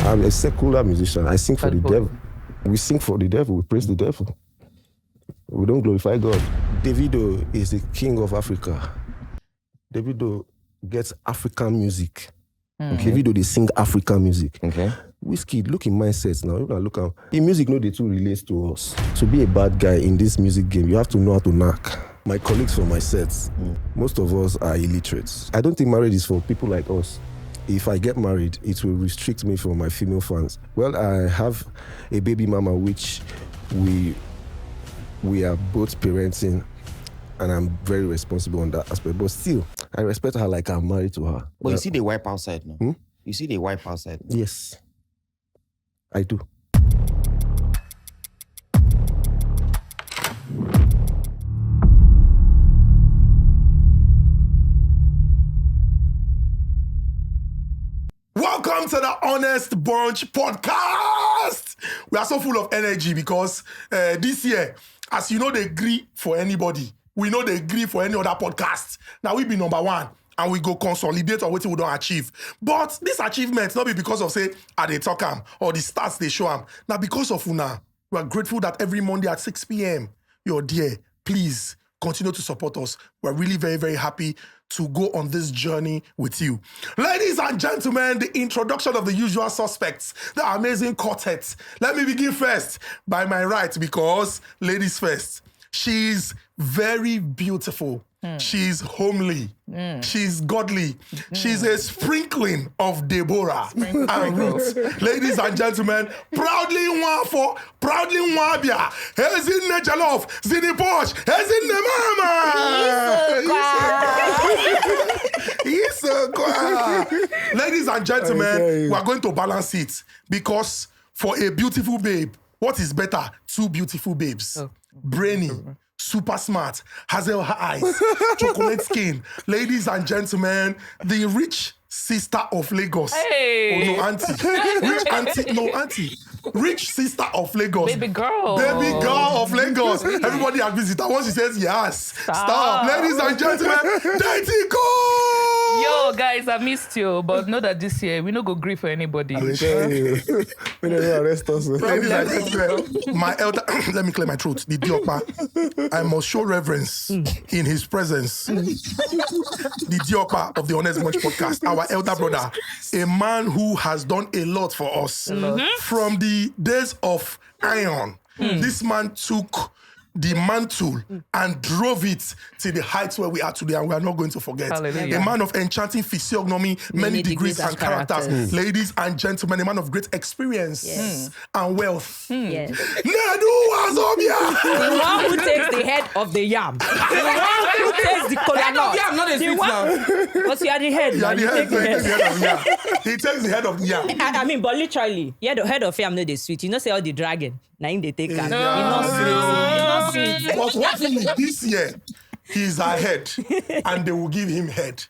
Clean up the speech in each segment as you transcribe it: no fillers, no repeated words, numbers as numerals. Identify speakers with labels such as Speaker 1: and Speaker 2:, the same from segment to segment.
Speaker 1: I'm a secular musician. I sing for the devil. We sing for the devil. We praise the devil. We don't glorify God. Davido is the king of Africa. Davido gets African music. Okay. Davido, they sing African music.
Speaker 2: Okay.
Speaker 1: Whiskey, look in mindsets now. You can look at in music, no, they too relates to us. To be a bad guy in this music game, you have to know how to knock. My colleagues from my sets, most of us are illiterates. I don't think marriage is for people like us. If I get married, it will restrict me from my female fans. Well, I have a baby mama, which we are both parenting, and I'm very responsible on that aspect. But still, I respect her like I'm married to her.
Speaker 2: But you see the wipe outside, no? You see the wipe outside?
Speaker 1: Yes, I do.
Speaker 3: Welcome to the Honest Bunch podcast. We are so full of energy because this year, as you know, they agree for anybody. We know they agree for any other podcast. Now we be number one and we go consolidate on what we don't achieve. But this achievement not be because of say, they talk am or the stats they show am. Now because of una, we are grateful that every Monday at 6 p.m. you're there. Please continue to support us. We're really very, very happy to go on this journey with you. Ladies and gentlemen, the introduction of the usual suspects, the amazing quartet. Let me begin first by my right because ladies first. She's very beautiful. She's homely. She's godly. She's a sprinkling of Deborah and Ruth. Ladies and gentlemen, proudly Wafo, proudly Wabia, Ezinne Jalof, Zini Posh, Ezinne Mama. Ladies and gentlemen, we are going to balance it because for a beautiful babe, what is better? Two beautiful babes. Brainy, super smart, hazel eyes, chocolate skin. Ladies and gentlemen, the rich sister of Lagos.
Speaker 4: Hey.
Speaker 3: Oh, no, auntie. Rich auntie, no, auntie. Rich sister of Lagos.
Speaker 4: Baby girl.
Speaker 3: Baby girl of Lagos. Everybody has visited. Once she says yes. Stop. Ladies and gentlemen, Deity Cole.
Speaker 4: Yo, guys, I missed you, but know that this year we no go grieve for anybody.
Speaker 1: We don't arrest us.
Speaker 3: Ladies and gentlemen, my elder, let me clear my throat. The Diokpa, I must show reverence in his presence. The Diokpa of the Honest Bunch podcast, our elder brother, a man who has done a lot for us. From the days of iron, this man took the mantle and drove it to the heights where we are today, and we are not going to forget.
Speaker 4: Hallelujah.
Speaker 3: A man of enchanting physiognomy, many degrees and characters. Ladies and gentlemen, a man of great experience and wealth.
Speaker 5: Yes.
Speaker 3: Nedu Wazobia!
Speaker 5: The one who takes the head of the yam. The one who takes the kola nut.
Speaker 2: Yeah, I'm not a sweet now.
Speaker 5: But you are the head.
Speaker 3: Yeah,
Speaker 5: You take the head.
Speaker 3: He takes the head of the yam.
Speaker 5: I mean, but literally, yeah, the head of yam no dey sweet. You know, say all the dragon. Now they take am.
Speaker 3: Yeah.
Speaker 5: It's not sweet. It's not sweet.
Speaker 3: But what thing is this year, he's ahead, and they will give him head.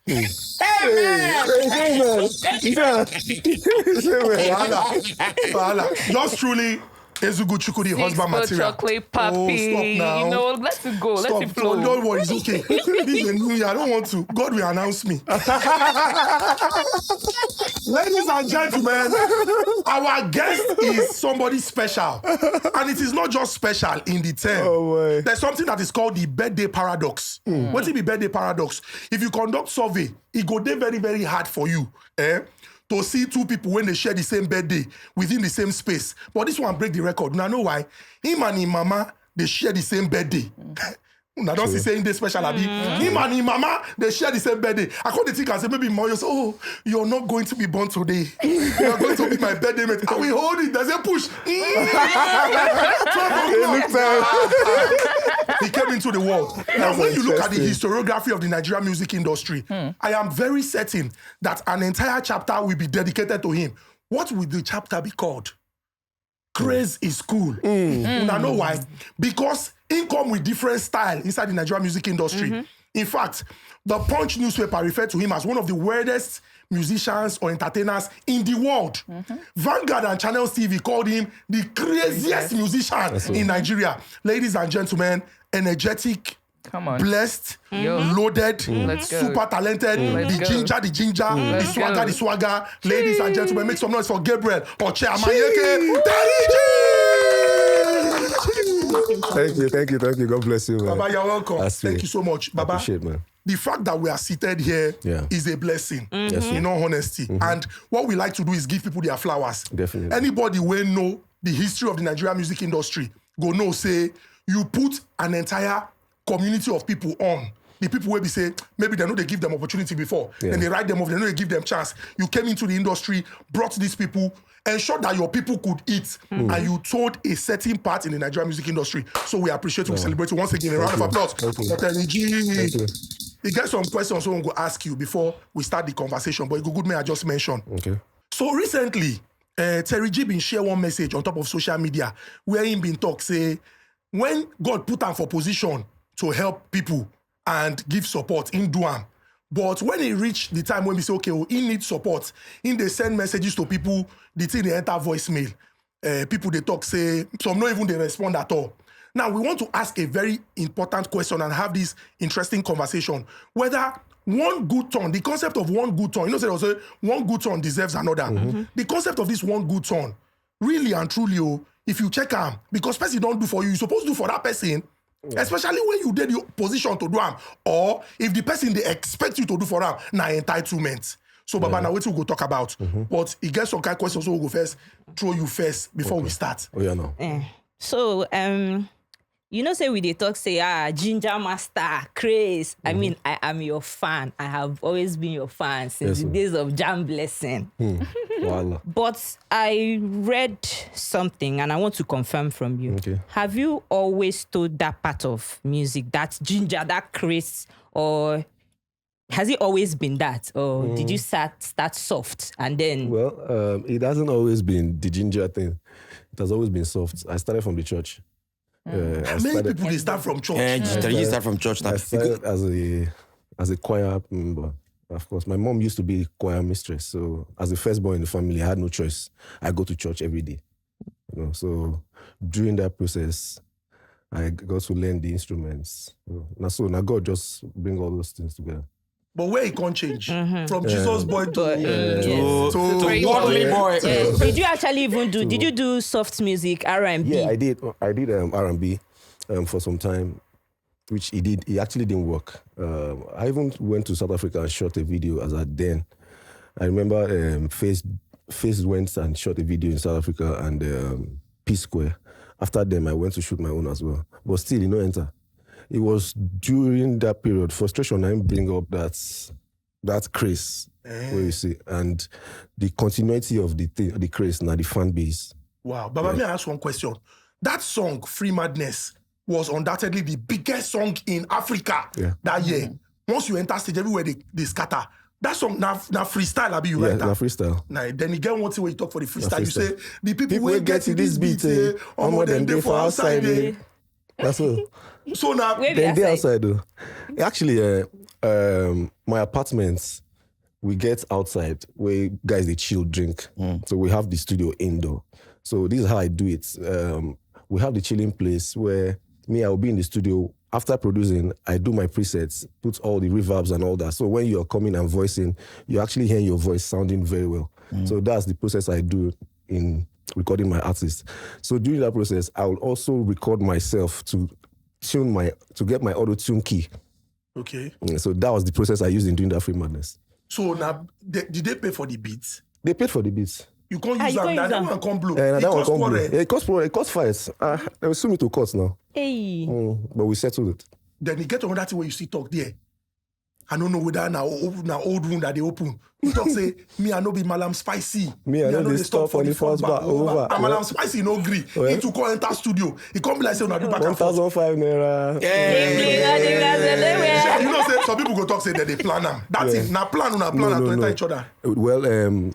Speaker 3: Wahala. Yours truly, Ezugu Chukwu, the husband material.
Speaker 4: Chocolate puppy.
Speaker 3: Oh, stop now.
Speaker 4: You know, let it go.
Speaker 3: Stop.
Speaker 4: Let it flow.
Speaker 3: Don't worry, it's okay. This is a new year. I don't want to. God will announce me. Ladies and gentlemen, our guest is somebody special. And it is not just special in the term.
Speaker 1: boy.
Speaker 3: There's something that is called the birthday paradox. What is the birthday paradox? If you conduct survey, it go dey very, very hard for you. To see two people when they share the same birthday within the same space. But this one break the record. Now, know why? Him and his mama, they share the same birthday. Now, don't see saying this special, Abi. Him and his mama, they share the same birthday. I call the thing and say, maybe more, you say, oh, you're not going to be born today. You're going to be my birthday mate. And we hold it. There's a push. He came into the world. Now, when you look at the historiography of the Nigerian music industry, I am very certain that an entire chapter will be dedicated to him. What will the chapter be called? Craze is cool. Now, know why? Because he come with different style inside the Nigerian music industry. In fact, the Punch newspaper referred to him as one of the weirdest musicians or entertainers in the world. Vanguard and Channels TV called him the craziest musician in Nigeria. Ladies and gentlemen, energetic,
Speaker 4: Come on.
Speaker 3: blessed,
Speaker 4: Yo.
Speaker 3: loaded,
Speaker 4: Let's go.
Speaker 3: super talented,
Speaker 4: Let's
Speaker 3: the
Speaker 4: go.
Speaker 3: ginger, the
Speaker 4: Let's
Speaker 3: swagger,
Speaker 4: go.
Speaker 3: the swagger. Ladies and gentlemen, make some noise for Gabriel Oche Amayeke.
Speaker 1: Thank you. God bless you, man.
Speaker 3: Baba, you're welcome.
Speaker 1: That's
Speaker 3: Thank
Speaker 1: sweet.
Speaker 3: you so much.
Speaker 1: I
Speaker 3: Baba,
Speaker 1: appreciate, man.
Speaker 3: the fact that we are seated here is a blessing, in all honesty. And what we like to do is give people their flowers.
Speaker 1: Definitely.
Speaker 3: Anybody will know the history of the Nigerian music industry, go know, say, you put an entire community of people on. The people will be say, maybe they know they give them opportunity before. Then they write them off, they know they give them chance. You came into the industry, brought these people, ensured that your people could eat, and you told a certain part in the Nigerian music industry. So we appreciate you, we celebrate you once again. A round of applause.
Speaker 1: Thank you.
Speaker 3: Dr. Ezinne.
Speaker 1: Thank you.
Speaker 3: You get some questions someone go ask you before we start the conversation, but it's good may I just mention.
Speaker 1: Okay.
Speaker 3: So recently, Terry G been share one message on top of social media where he been talk say, when God put him for position to help people and give support, in do am. But when he reach the time when we say, okay, well, he needs support, in they send messages to people, the thing they enter voicemail. People they talk say, some not even they respond at all. Now, we want to ask a very important question and have this interesting conversation. Whether one good turn, the concept of one good turn, you know, say also one good turn deserves another. The concept of this one good turn, really and truly, if you check them, because person don't do for you, you're supposed to do for that person, especially when you did your position to do them, or if the person they expect you to do for them, now entitlement. So, Baba, now what we go talk about. But it gets some kind of questions, so we'll go first, throw you first before we start.
Speaker 1: Oh, yeah, no.
Speaker 5: So, you know, say we dey talk, say, Ginger Master, Craze. I mean, I am your fan. I have always been your fan since the days of Jam Blessing.
Speaker 1: Voila.
Speaker 5: But I read something and I want to confirm from you.
Speaker 1: Okay.
Speaker 5: Have you always told that part of music, that ginger, that Craze, or has it always been that? Or did you start soft and then...
Speaker 1: Well, it hasn't always been the ginger thing. It has always been soft. I started from the church.
Speaker 3: Many people, they start from church.
Speaker 2: Terry start from church.
Speaker 1: I started as a choir member. Of course, my mom used to be a choir mistress. So as the firstborn in the family, I had no choice. I go to church every day. You know, so during that process, I got to learn the instruments. Now God just bring all those things together.
Speaker 3: But where it can't change from Jesus boy to
Speaker 2: worldly boy.
Speaker 5: Did you actually even do, did you do soft music, R&B?
Speaker 1: Yeah, I did R&B for some time, which he actually didn't work. I even went to South Africa and shot a video as at then. I remember Face went and shot a video in South Africa and P Square. After them, I went to shoot my own as well. But still, enter. It was during that period, frustration, I bring up that craze, where you see, and the continuity of the craze, now the fan base.
Speaker 3: Wow. But let me ask one question. That song, Free Madness, was undoubtedly the biggest song in Africa that year. Once you enter stage, everywhere they scatter. That song, now freestyle, Abi, you write that?
Speaker 1: Now freestyle.
Speaker 3: Now, then you get one thing where you talk for the freestyle. You
Speaker 1: freestyle.
Speaker 3: say, the people will get to this beat, more than they for outside.
Speaker 1: That's all.
Speaker 3: So now,
Speaker 1: Then they outside though. Actually, my apartments, we get outside where guys they chill, drink. So we have the studio indoor. So this is how I do it. We have the chilling place where I will be in the studio. After producing, I do my presets, put all the reverbs and all that. So when you're coming and voicing, you actually hear your voice sounding very well. So that's the process I do in recording my artists. So during that process, I will also record myself to get my auto-tune key.
Speaker 3: okay.
Speaker 1: So that was the process I used in doing that Free Madness.
Speaker 3: So now, did they pay for the beats?
Speaker 1: They paid for the beats.
Speaker 3: You can't use
Speaker 5: you
Speaker 3: them.
Speaker 5: can't
Speaker 3: Now
Speaker 5: use
Speaker 3: that
Speaker 5: them.
Speaker 3: one can't blow.
Speaker 1: And
Speaker 3: It
Speaker 1: that one
Speaker 3: cost
Speaker 1: can't
Speaker 3: quarrel.
Speaker 1: blow. It cost fights. They will sue me to court now.
Speaker 5: Hey.
Speaker 1: But we settled it.
Speaker 3: Then you get another thing where you see talk there. I don't know whether now old wound that they open. You talk say, me I no be Malam Spicy.
Speaker 1: Me, I know they stop for the first bar over.
Speaker 3: And Malam Spicy no agree. He to call enter studio. He come be like say, una do back and forth.
Speaker 1: 1,005 naira.
Speaker 3: You know, say some people go talk say that they plan them. That's it. Now plan to enter each other.
Speaker 1: Well,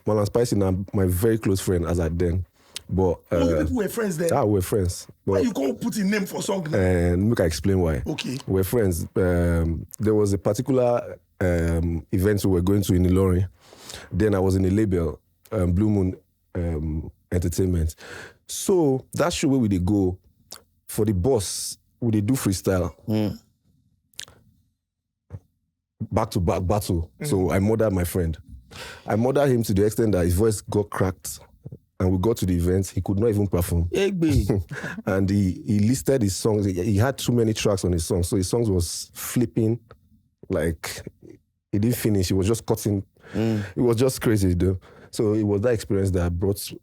Speaker 1: Malam Spicy now my very close friend as at then. But
Speaker 3: Only people were friends there.
Speaker 1: we're friends.
Speaker 3: Why
Speaker 1: But
Speaker 3: you can't put in name for song now?
Speaker 1: and make I explain why.
Speaker 3: Okay.
Speaker 1: We're friends. There was a particular event we were going to in Ilorin. Then I was in a label, Blue Moon Entertainment. So that show where we they go for the boss, we they do freestyle. back-to-back battle. So I murdered my friend. I murdered him to the extent that his voice got cracked. And we got to the event, he could not even perform. And he listed his songs. He had too many tracks on his songs. So his songs was flipping, like he didn't finish. He was just cutting. It was just crazy, though. So it was that experience that brought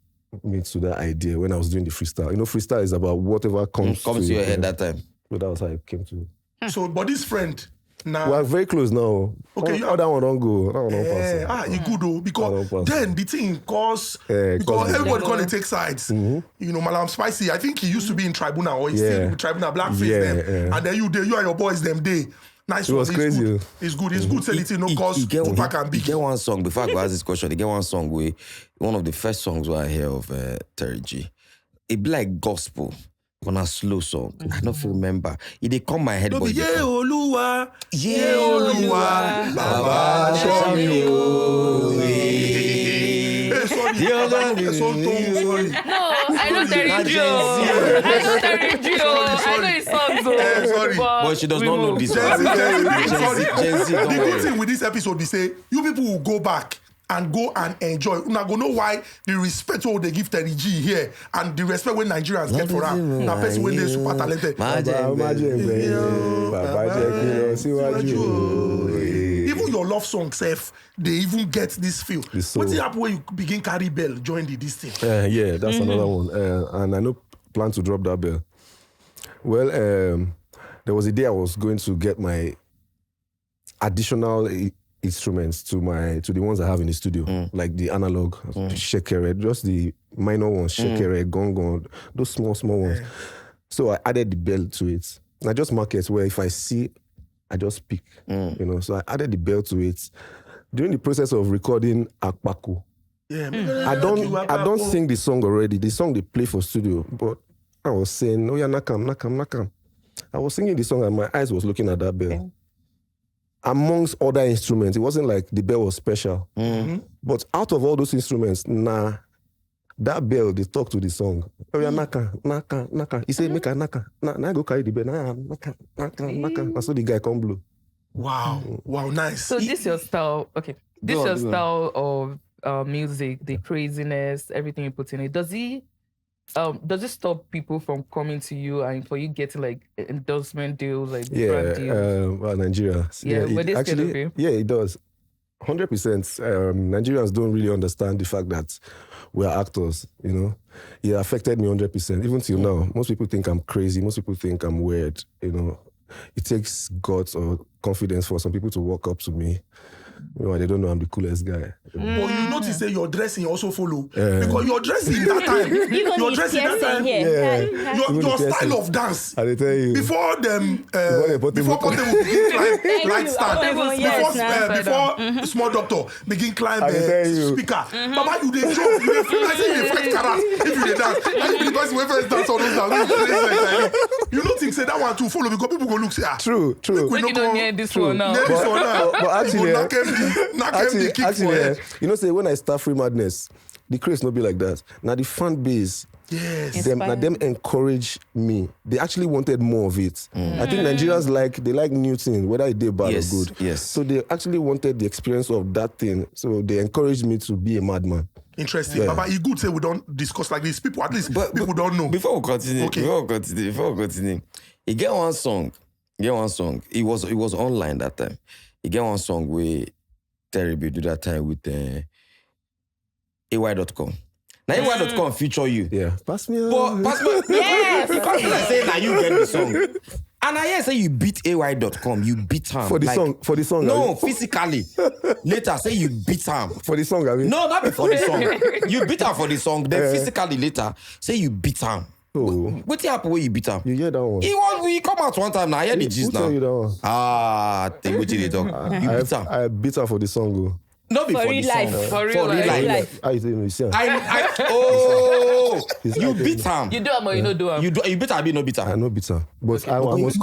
Speaker 1: me to that idea when I was doing the freestyle. You know, freestyle is about whatever comes
Speaker 2: to your head that time.
Speaker 1: So that was how it came to.
Speaker 3: So, but this friend, now.
Speaker 1: We are very close now.
Speaker 3: Okay,
Speaker 1: that one don't go. That one don't pass.
Speaker 3: You good though, because then the thing because everybody gonna take sides. You know, Malam Spicy, I think he used to be in Tribunal or he's still in Tribunal, Blackface them. And then you and your boys them day. Nice.
Speaker 1: It was crazy.
Speaker 3: It's good. It's good. Say it no cause Tupac and Biggie.
Speaker 2: He get one song before I go ask this question. He get one song where one of the first songs where I hear of Terry G. It be like gospel. On a slow song. I don't remember. It they come my head.
Speaker 3: But yeah, Oluwa. Baba, show me. Sorry.
Speaker 4: No, I know Terry G. I know his songs.
Speaker 3: Sorry.
Speaker 2: But she does not know this one.
Speaker 3: The good thing with this episode be say, you people will go back and go and enjoy. Una go know why the respect what they give Terry G here and the respect when Nigerians get for him. Now person when they super talented. Even your love song self, they even get this feel. What's the happen when you begin carry bell, join this thing?
Speaker 1: Yeah, that's another one. And I know plan to drop that bell. Well, there was a day I was going to get my additional instruments to the ones I have in the studio, like the analog, shekere, just the minor ones, shekere, gong, those small ones. So I added the bell to it. And I just mark it where if I see, I just pick, you know. So I added the bell to it. During the process of recording Akpaku, I don't sing the song already. The song they play for studio, but I was saying, oh yeah, nakam. I was singing the song and my eyes was looking at that bell. Amongst other instruments, it wasn't like the bell was special. But out of all those instruments, that bell, they talk to the song. Oh yeah, naka. He said, make a naka. Now go carry the bell. Naka. And so the guy come blow.
Speaker 3: Wow, nice.
Speaker 4: So this your style, okay. This your style of music, the craziness, everything you put in it. Does it stop people from coming to you and for you getting like endorsement deals, like brand deals?
Speaker 1: Nigeria. It does. 100%. Nigerians don't really understand the fact that we are actors, you know. It affected me 100%. Even till now, most people think I'm crazy. Most people think I'm weird, you know. It takes guts or confidence for some people to walk up to me. You know, they don't know I'm the coolest guy.
Speaker 3: But you notice that your dressing also follow. Because your dressing that time, your dressing that time, your style of dance.
Speaker 1: I tell you.
Speaker 3: Before Portable begin climb light stand, before Small Doctor begin climb speaker. Baba, you dey jump, you dey feel like you dey fight karat if you dey dance. And you be the person wey first dance all those dance. You don't think say that one too follow because people go look say
Speaker 1: True.
Speaker 4: We don't hear this one now.
Speaker 1: But actually,
Speaker 3: actually,
Speaker 1: you know, say when I start Free Madness, the craze not be like that. Now the fan base, them encourage me. They actually wanted more of it. I think Nigerians like new things, whether it did bad or good.
Speaker 2: Yes.
Speaker 1: So they actually wanted the experience of that thing. So they encouraged me to be a madman.
Speaker 3: Interesting. Baba, it's good say we don't discuss like this. People, at least people don't know.
Speaker 2: Before we continue, he get one song. It was online that time. He get one song where Terry B do that time with ay.com. Now ay.com feature you.
Speaker 1: Yeah. Pass me.
Speaker 2: Yes. Because I say now you get the song. And I hear say you beat ay.com. You beat him.
Speaker 1: For the song.
Speaker 2: No, physically. Later say you beat him.
Speaker 1: For the song, I mean.
Speaker 2: No, not before the song. You beat him for the song. Then physically later say you beat him.
Speaker 1: Oh.
Speaker 2: What happened when you beat him?
Speaker 1: You hear that one?
Speaker 2: We come out one time now. I hear the gist now.
Speaker 1: Who tell you that one?
Speaker 2: Think what you talk. You beat him.
Speaker 1: I beat her for the song, though.
Speaker 2: Not before the song.
Speaker 4: For real life.
Speaker 1: How you say you see her?
Speaker 2: You beat him.
Speaker 4: You do him or you don't do him?
Speaker 2: You beat him, you no beat him.
Speaker 1: I no beat her. But I must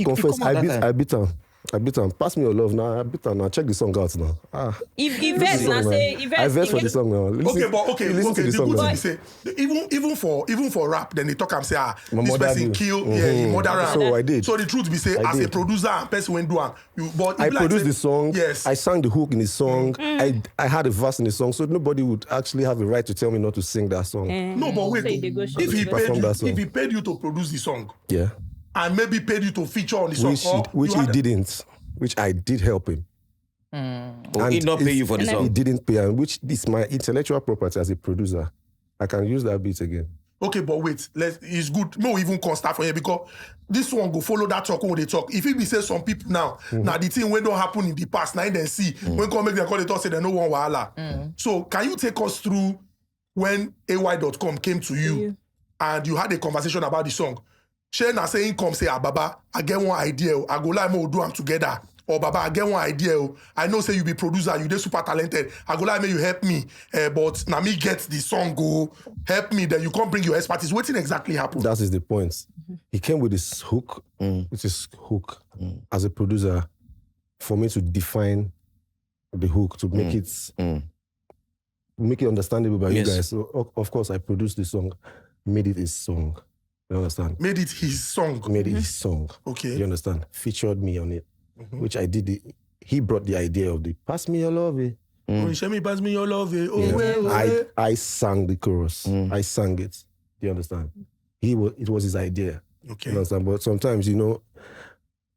Speaker 1: confess. I beat her. I beat on Pass Me Your Love now. I beat on now. Check the song out now.
Speaker 5: If verse now say, if
Speaker 1: I
Speaker 5: verse
Speaker 1: verse for the song now. Listen, listen to the
Speaker 3: The
Speaker 1: song
Speaker 3: good
Speaker 1: now.
Speaker 3: thing is say even for rap, then they talk and say,
Speaker 1: My
Speaker 3: this
Speaker 1: mother
Speaker 3: person
Speaker 1: do.
Speaker 3: kill, he murder am.
Speaker 1: So I did.
Speaker 3: So the truth be say,
Speaker 1: I
Speaker 3: as a
Speaker 1: did.
Speaker 3: producer and person when do am, but
Speaker 1: I
Speaker 3: it be like
Speaker 1: produced
Speaker 3: say-
Speaker 1: the song.
Speaker 3: Yes.
Speaker 1: I sang the hook in the song. I had a verse in the song, so nobody would actually have a right to tell me not to sing that song.
Speaker 3: No, but wait.
Speaker 5: So they go show
Speaker 3: If he
Speaker 5: the
Speaker 3: paid
Speaker 1: perform
Speaker 3: you,
Speaker 1: that song.
Speaker 3: if he paid you to produce the song,
Speaker 1: Yeah,
Speaker 3: and maybe paid you to feature on the song,
Speaker 1: which
Speaker 3: you
Speaker 1: he
Speaker 3: had-
Speaker 1: didn't. Which I did help him.
Speaker 2: Or he not pay you for the
Speaker 1: He
Speaker 2: song.
Speaker 1: didn't pay, and which is my intellectual property as a producer. I can use that beat again.
Speaker 3: Okay, but wait, it's good. No, even can start from here because this one go follow that talk when they talk. If it be say some people now the thing when don't happen in the past, now then see when come make them call the talk say they no one wahala. So can you take us through when ay.com came to you and you had a conversation about the song? Shey na saying come say Baba, I get one idea. I go like more do them together. Or Baba, I get one idea. I know say you be producer, you dey super talented. I go like, may you help me. But now me get the song go help me. Then you can't bring your expertise. What exactly happened?
Speaker 1: That is the point. He came with this hook, which is hook, as a producer, for me to define the hook, to make it understandable by
Speaker 2: Yes.
Speaker 1: you guys. So of course I produced the song, made it his song. You understand?
Speaker 3: Made it his song.
Speaker 1: Made it his song.
Speaker 3: Okay.
Speaker 1: You understand? Featured me on it, which I did. He brought the idea of the Pass Me Your Love.
Speaker 3: Oh, show me, pass me your love. Oh,
Speaker 1: Yeah.
Speaker 3: well.
Speaker 1: I sang the chorus. I sang it. You understand? It was his idea.
Speaker 3: Okay.
Speaker 1: You understand? But sometimes,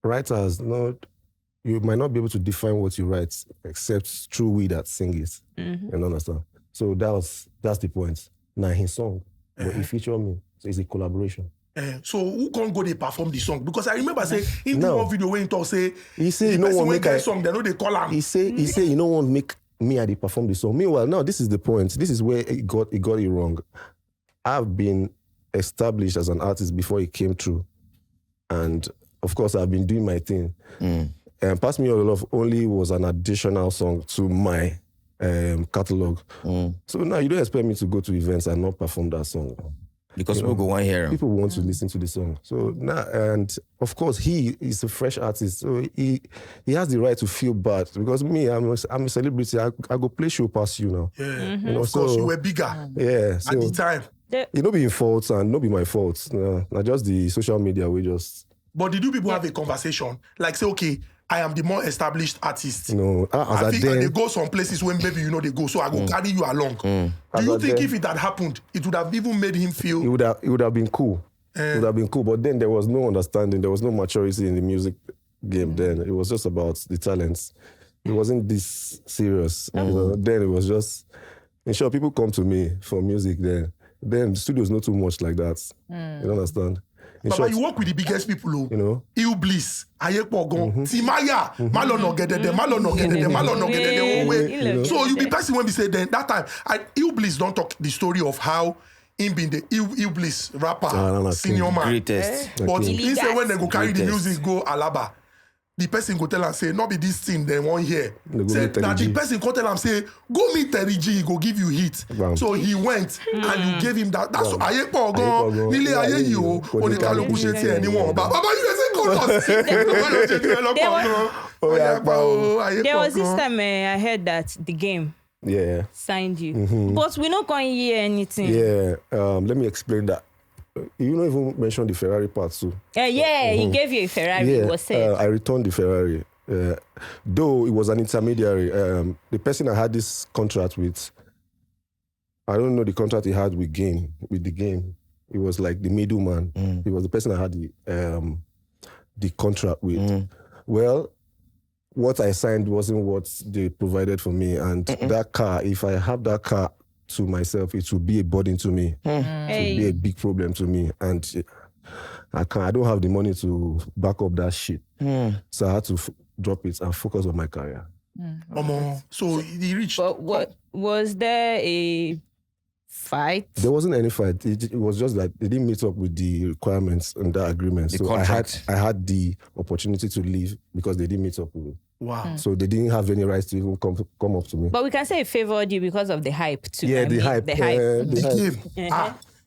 Speaker 1: writers, you might not be able to define what you write except through we that sing it. You understand? So that's the point. Now his song, but he featured me. So it's a collaboration.
Speaker 3: So who can't go they perform the song? Because I remember saying in the
Speaker 1: No.
Speaker 3: one video when he talk say
Speaker 1: He say,
Speaker 3: the
Speaker 1: you know
Speaker 3: person
Speaker 1: what,
Speaker 3: when
Speaker 1: make
Speaker 3: get
Speaker 1: I...
Speaker 3: song, they know they call him.
Speaker 1: He say, you know what, make me I dey perform the song. Meanwhile, now this is the point. This is where it got it wrong. I've been established as an artist before it came through. And of course, I've been doing my thing. And Pass Me Your Love only was an additional song to my catalog. So now you don't expect me to go to events and not perform that song.
Speaker 2: Because people go one hear him.
Speaker 1: People want to listen to the song. So now, and of course, he is a fresh artist, so he has the right to feel bad because me, I'm a celebrity. I go play show past you now.
Speaker 3: Yeah. Of course, you were bigger
Speaker 1: Yeah, so
Speaker 3: at the time.
Speaker 1: it no be your fault and no be my fault. No, not just the social media. We just
Speaker 3: But did you people have a conversation? Like say, okay, I am the more established artist.
Speaker 1: as
Speaker 3: I
Speaker 1: I
Speaker 3: think and they
Speaker 1: then
Speaker 3: go some places when maybe they go. So I go carry you along. Do
Speaker 1: As
Speaker 3: you
Speaker 1: I
Speaker 3: think
Speaker 1: then-
Speaker 3: if it had happened, it would have even made him
Speaker 1: it
Speaker 3: feel
Speaker 1: would have been cool. It would have been cool, but then there was no understanding. There was no maturity in the music game. Then it was just about the talents. It wasn't this serious. Then it was just. In short, people come to me for music. Then studios not too much like that. You understand? In
Speaker 3: Baba,
Speaker 1: short,
Speaker 3: you work with the biggest people,
Speaker 1: you know.
Speaker 3: Ill Bliss, Ayepogon, Timaya, Malono Gedede,
Speaker 5: know.
Speaker 3: So you be person when we say then that time, Ill Bliss don't talk the story of how him being the Ill Bliss rapper,
Speaker 1: no,
Speaker 3: senior man.
Speaker 2: Greatest.
Speaker 3: But
Speaker 1: Okay.
Speaker 3: he say when they go carry the
Speaker 2: Greatest.
Speaker 3: music go Alaba, the person go tell am say, not be this thing they want here.
Speaker 1: They go
Speaker 3: Say,
Speaker 1: meet Terry
Speaker 3: now the
Speaker 1: G.
Speaker 3: person go tell am say, go meet Terry G, he go give you hit.
Speaker 1: Bam.
Speaker 3: So he went and you gave him that. That's
Speaker 1: Bam.
Speaker 3: Ayepogon,
Speaker 1: Ayepogon.
Speaker 3: Nile
Speaker 1: Yeah,
Speaker 3: Aye you,
Speaker 1: yeah.
Speaker 3: Onikaluku ṣe ti anyone. Baba, you dey say call us.
Speaker 5: There was this time I heard that the game
Speaker 1: Yeah,
Speaker 5: signed you, but we not going to hear anything.
Speaker 1: yeah. Let me explain that. You don't even mention the Ferrari part too.
Speaker 5: He gave you a Ferrari.
Speaker 1: Yeah,
Speaker 5: Was said.
Speaker 1: I returned the Ferrari. Though it was an intermediary, the person I had this contract with, I don't know the contract he had with the game. It was like the middleman. It was the person I had the contract with. Well, what I signed wasn't what they provided for me, and that car, if I have that car to myself, it will be a burden to me. It will be a big problem to me, and I don't have the money to back up that shit. So I had to drop it and focus on my career.
Speaker 3: So he reached.
Speaker 5: But what was there a fight?
Speaker 1: There wasn't any fight. It was just that they didn't meet up with the requirements and that agreement.
Speaker 2: The
Speaker 1: So
Speaker 2: contract.
Speaker 1: I had the opportunity to leave because they didn't meet up with it.
Speaker 3: Wow.
Speaker 1: So they didn't have any rights to even come up to me.
Speaker 5: But we can say it favored you because of the hype too.
Speaker 1: Yeah,
Speaker 5: I
Speaker 1: the
Speaker 5: mean,
Speaker 1: hype.
Speaker 5: The hype.
Speaker 3: The
Speaker 1: hype.
Speaker 3: game.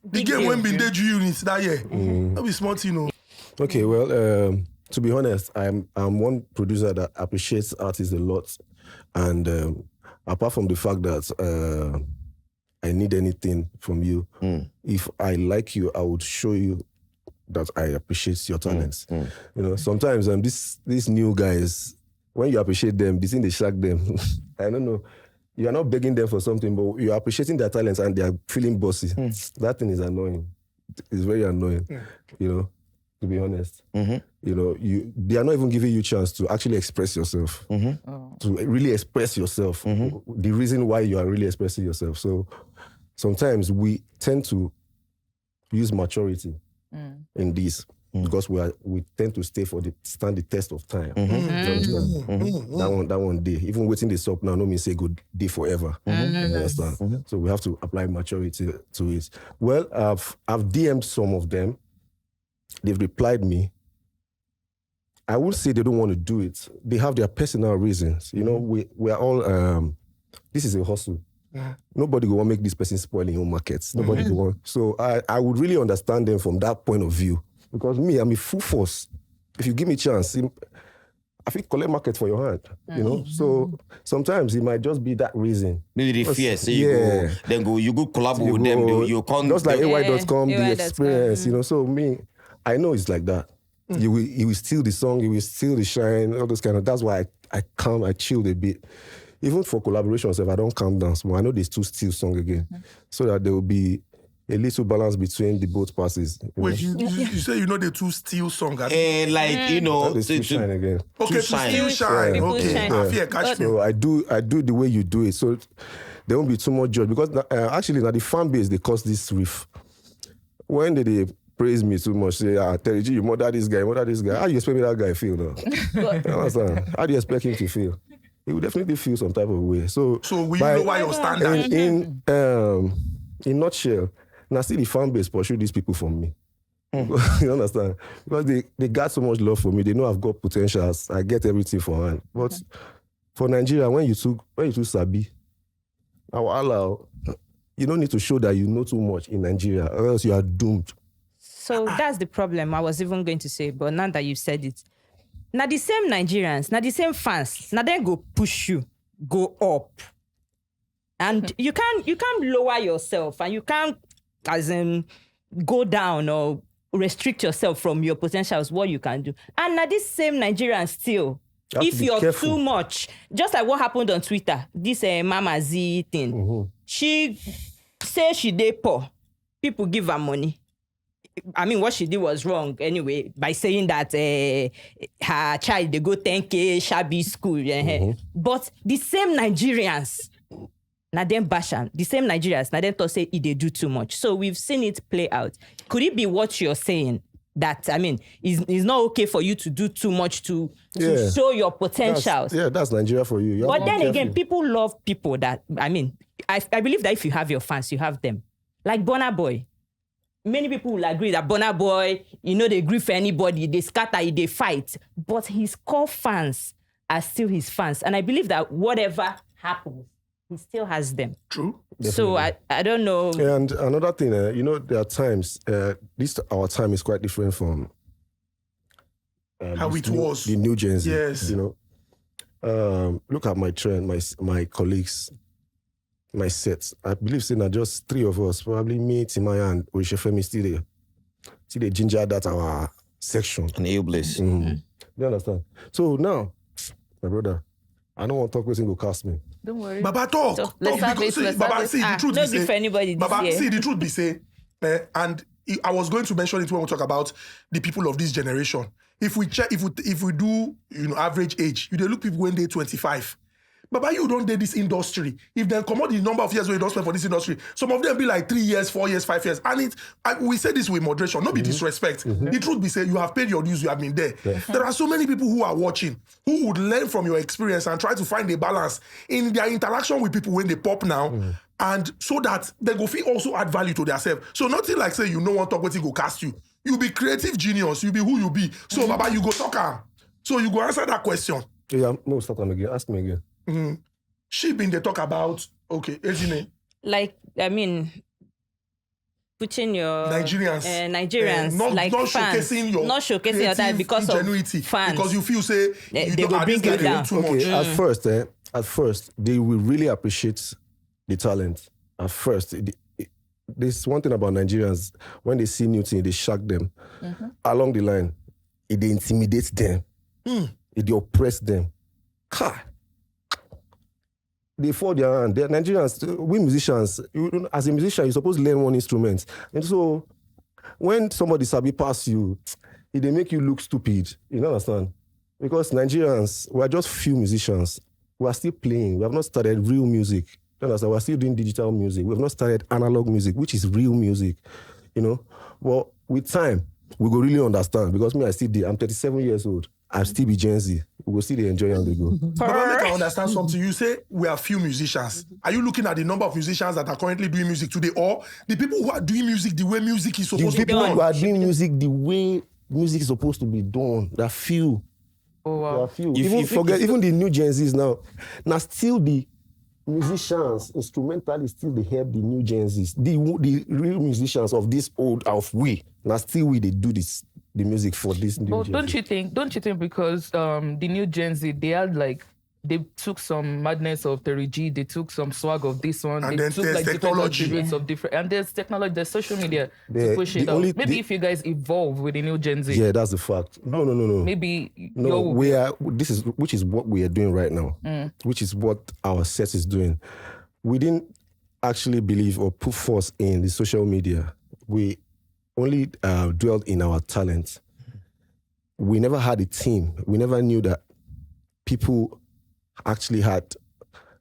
Speaker 3: The
Speaker 5: Big
Speaker 3: game
Speaker 5: game.
Speaker 3: when been the units that year. That be smart,
Speaker 1: Okay, well, to be honest, I'm one producer that appreciates artists a lot, and apart from the fact that I need anything from you, if I like you, I would show you that I appreciate your talents. You know, sometimes these new guys, when you appreciate them, the thing they shock them. I don't know. You are not begging them for something, but you are appreciating their talents and they are feeling bossy. That thing is annoying. It's very annoying. You know, to be honest. You know, they are not even giving you a chance to actually express yourself. To really express yourself. The reason why you are really expressing yourself. So sometimes we tend to use maturity in this because we tend to stand the test of time. You understand? That one day, even waiting this up now, no mean say good day forever. You understand? So we have to apply maturity to it. Well, I've DM'd some of them. They've replied me. I would say they don't want to do it. They have their personal reasons. You know, we are all. This is a hustle. Nobody will want to make this person spoil in your markets. Nobody will want. So I would really understand them from that point of view. Because me, I'm a full force. If you give me a chance, I think collect market for your hand. You know? So sometimes it might just be that reason.
Speaker 2: Maybe they fear. So you go collab with them. You can't.
Speaker 1: Just like AY.com, the experience, you know. So me, I know it's like that. You will steal the song, you will steal the shine, all those kind of. That's why I chilled a bit. Even for collaborations, if I don't calm down small, I know there's two steal song again. So that there will be a little balance between the both parties.
Speaker 3: Wait, you say you know the two steal song?
Speaker 2: Like, you know,
Speaker 1: to shine again.
Speaker 3: Okay, to still shine. Okay, yeah. Catch me.
Speaker 1: So I do the way you do it. So there won't be too much judge. Because actually, now the fan base, they cause this riff. When they praise me too much, say, Terry G, you murder this guy. How do you expect me that guy feel now? You understand? How do you expect him to feel? He will definitely feel some type of way. So
Speaker 3: we lower your standard.
Speaker 1: In nutshell, now see the fan base pursue these people from me. You understand? Because they got so much love for me. They know I've got potentials. I get everything for hand. But for Nigeria, when you took Sabi, you don't need to show that you know too much in Nigeria, or else you are doomed.
Speaker 5: So that's the problem I was even going to say, but now that you've said it. Now the same Nigerians, now the same fans, now they go push you, go up. And you can't lower yourself and you can't go down or restrict yourself from your potentials, what you can do. And now this same Nigerians still, if you're
Speaker 1: careful.
Speaker 5: too much, just like what happened on Twitter, this Mama Z thing, she said she dey poor, people give her money. I mean, what she did was wrong anyway, by saying that her child, they go 10K shabby school. But the same Nigerians, now them bashan, the same Nigerians, now them to say they do too much. So we've seen it play out. Could it be what you're saying? That, I mean, it's not okay for you to do too much to show your potentials.
Speaker 1: That's Nigeria for you.
Speaker 5: But then again, people love people that, I mean, I believe that if you have your fans, you have them. Like Burna Boy. Many people will agree that Burna Boy, they agree for anybody, they scatter, they fight. But his core fans are still his fans. And I believe that whatever happens, he still has them.
Speaker 3: True.
Speaker 5: Definitely. So I don't know.
Speaker 1: And another thing, there are times, our time is quite different from
Speaker 3: how it was.
Speaker 1: The new Gen Z.
Speaker 3: Yes.
Speaker 1: Look at my trend, my colleagues, my sets. I believe saying just three of us, probably me, Timaya, and Orishefemi still the ginger that our section.
Speaker 2: And Ableist.
Speaker 1: You understand? So now, my brother, I don't want to talk with him go cast me.
Speaker 4: Don't worry.
Speaker 3: Baba talk.
Speaker 4: So, let's have it.
Speaker 3: The truth
Speaker 5: don't
Speaker 3: be
Speaker 5: be for anybody this
Speaker 3: Baba,
Speaker 5: year.
Speaker 3: see, the truth be say, and I was going to mention it when we talk about the people of this generation. If we do, average age, you look people when they're 25. Baba, you don't date this industry. If they come out the number of years we don't spend for this industry, some of them be like 3 years, 4 years, 5 years. And we say this with moderation, not be disrespect. The truth be say, you have paid your dues, you have been there. There are so many people who are watching, who would learn from your experience and try to find a balance in their interaction with people when they pop now. And so that they go feel also add value to themselves. So nothing like say, want to talk what he go cast you. You be creative genius, you be who you be. So Baba, you go talk. So you go answer that question.
Speaker 1: Yeah, no, start on again. Ask me again.
Speaker 3: She been they talk about, okay, Ezinne.
Speaker 5: Like, I mean, putting your
Speaker 3: Nigerians,
Speaker 5: not
Speaker 3: fans, showcasing your
Speaker 5: that because
Speaker 3: ingenuity,
Speaker 5: of fans,
Speaker 3: because you feel
Speaker 5: they go bring you down.
Speaker 3: Too much.
Speaker 1: At first, they will really appreciate the talent. At first, there's one thing about Nigerians: when they see new thing, they shock them. Along the line, they intimidate them. They oppress them. They fall their hand. They're Nigerians, we musicians, as a musician, you're supposed to learn one instrument. And so when somebody sabi pass you, they make you look stupid. You understand? Because Nigerians, we are just few musicians. We are still playing. We have not started real music. You understand? We are still doing digital music. We have not started analog music, which is real music. Well, with time, we will really understand. Because me, I'm 37 years old. I still be Gen Z. We will still enjoy and they go.
Speaker 3: But make I understand something. You say we are few musicians. Are you looking at the number of musicians that are currently doing music today, or the people who are doing music the way music is supposed to be done?
Speaker 1: The people who are doing music the way music is supposed to be done, there are few.
Speaker 4: Oh wow.
Speaker 1: There are few. Even the new Gen Zs now still the musicians, instrumentalists still they help the new Gen Zs. The real musicians of this old now still they do this. The music for this new
Speaker 4: But
Speaker 1: Gen
Speaker 4: don't
Speaker 1: Z.
Speaker 4: you think because the new Gen Z, they took some madness of Terry G, they took some swag of this one,
Speaker 3: And
Speaker 4: they
Speaker 3: then
Speaker 4: took
Speaker 3: there's
Speaker 4: different
Speaker 3: technology.
Speaker 4: attributes of different, and there's technology, there's social media
Speaker 1: The-
Speaker 4: to push
Speaker 1: the
Speaker 4: it
Speaker 1: only-
Speaker 4: out. Maybe
Speaker 1: the-
Speaker 4: if you guys evolve with the new Gen Z,
Speaker 1: Yeah, that's the fact. No.
Speaker 4: maybe
Speaker 1: No, which is what we are doing right now, which is what our set is doing. We didn't actually believe or put force in the social media. We only dwelled in our talent. We never had a team. We never knew that people actually had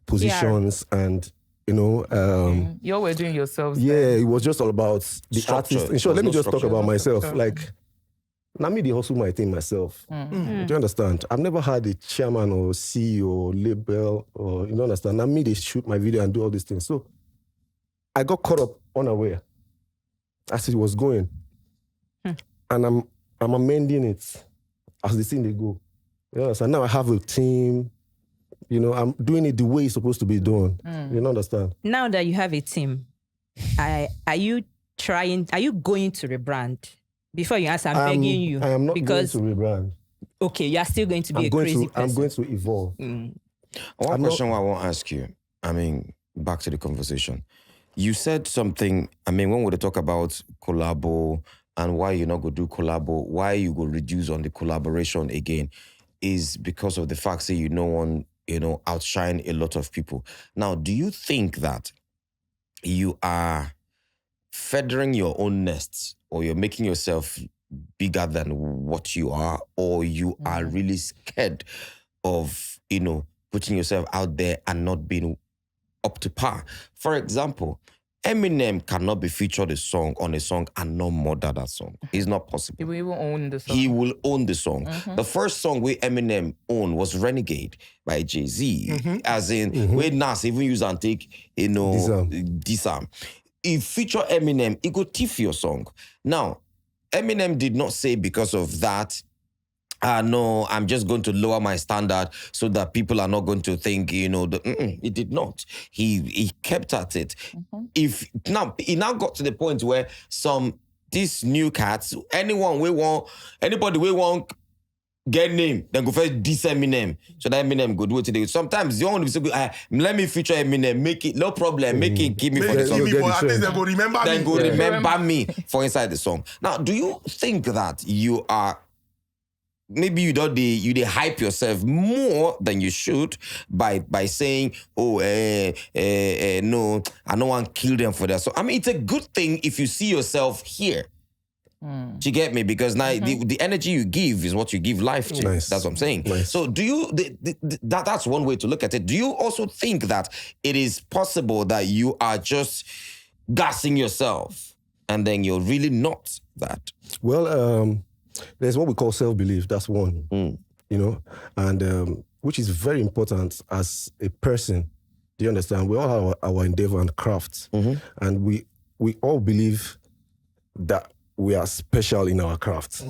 Speaker 1: positions and,
Speaker 4: you were doing yourselves.
Speaker 1: it was just all about the
Speaker 2: Structure.
Speaker 1: artist. In short, let
Speaker 2: There's
Speaker 1: me
Speaker 2: no
Speaker 1: just talk
Speaker 2: structure.
Speaker 1: about myself.
Speaker 4: Structure.
Speaker 1: Like, now me, they hustle my thing myself. Do you understand? I've never had a chairman or CEO or label or, you understand? Now me, they shoot my video and do all these things. So I got caught up unaware as it was going. And I'm amending it as the thing they go. You understand? Now I have a team. I'm doing it the way it's supposed to be done. You understand?
Speaker 5: Now that you have a team, are you going to rebrand? Before you answer, I'm begging you.
Speaker 1: I am not
Speaker 5: because,
Speaker 1: going to rebrand.
Speaker 5: Okay, you are still going to be a crazy person.
Speaker 1: I'm going to evolve.
Speaker 2: One question I want to ask you, back to the conversation. You said something, when we talk about collabo and why you're not going to do collabo, why you go reduce on the collaboration again, is because of the fact that you don't want, outshine a lot of people. Now, do you think that you are feathering your own nests, or you're making yourself bigger than what you are, or you are really scared of, putting yourself out there and not being up to par? For example, Eminem cannot be featured on a song and not murder that song. It's not possible.
Speaker 4: He will even own the song.
Speaker 2: He will own the song. The first song we Eminem owned was Renegade by Jay-Z. As in, where Nas even use and take, disarm. If feature Eminem, it could thief your song. Now, Eminem did not say because of that, no, I'm just going to lower my standard so that people are not going to think, he did not. He kept at it. He now got to the point where these new cats, anybody we want get name, then go first diss Eminem. So that Eminem go do it today. Sometimes you want to say, let me feature Eminem, make it, no problem, make it, give me for the song.
Speaker 3: At least they go remember me.
Speaker 2: Then go remember me for inside the song. Now, do you think that you are, maybe you they hype yourself more than you should by saying, no, I don't want to kill them for that. So, it's a good thing if you see yourself here. Do you get me? Because now the energy you give is what you give life to.
Speaker 1: Nice.
Speaker 2: That's what I'm saying.
Speaker 1: Nice.
Speaker 2: So do you, that's one way to look at it. Do you also think that it is possible that you are just gassing yourself and then you're really not that?
Speaker 1: Well, there's what we call self-belief. That's one, and which is very important as a person. Do you understand? We all have our endeavor and craft, and we all believe that we are special in our craft.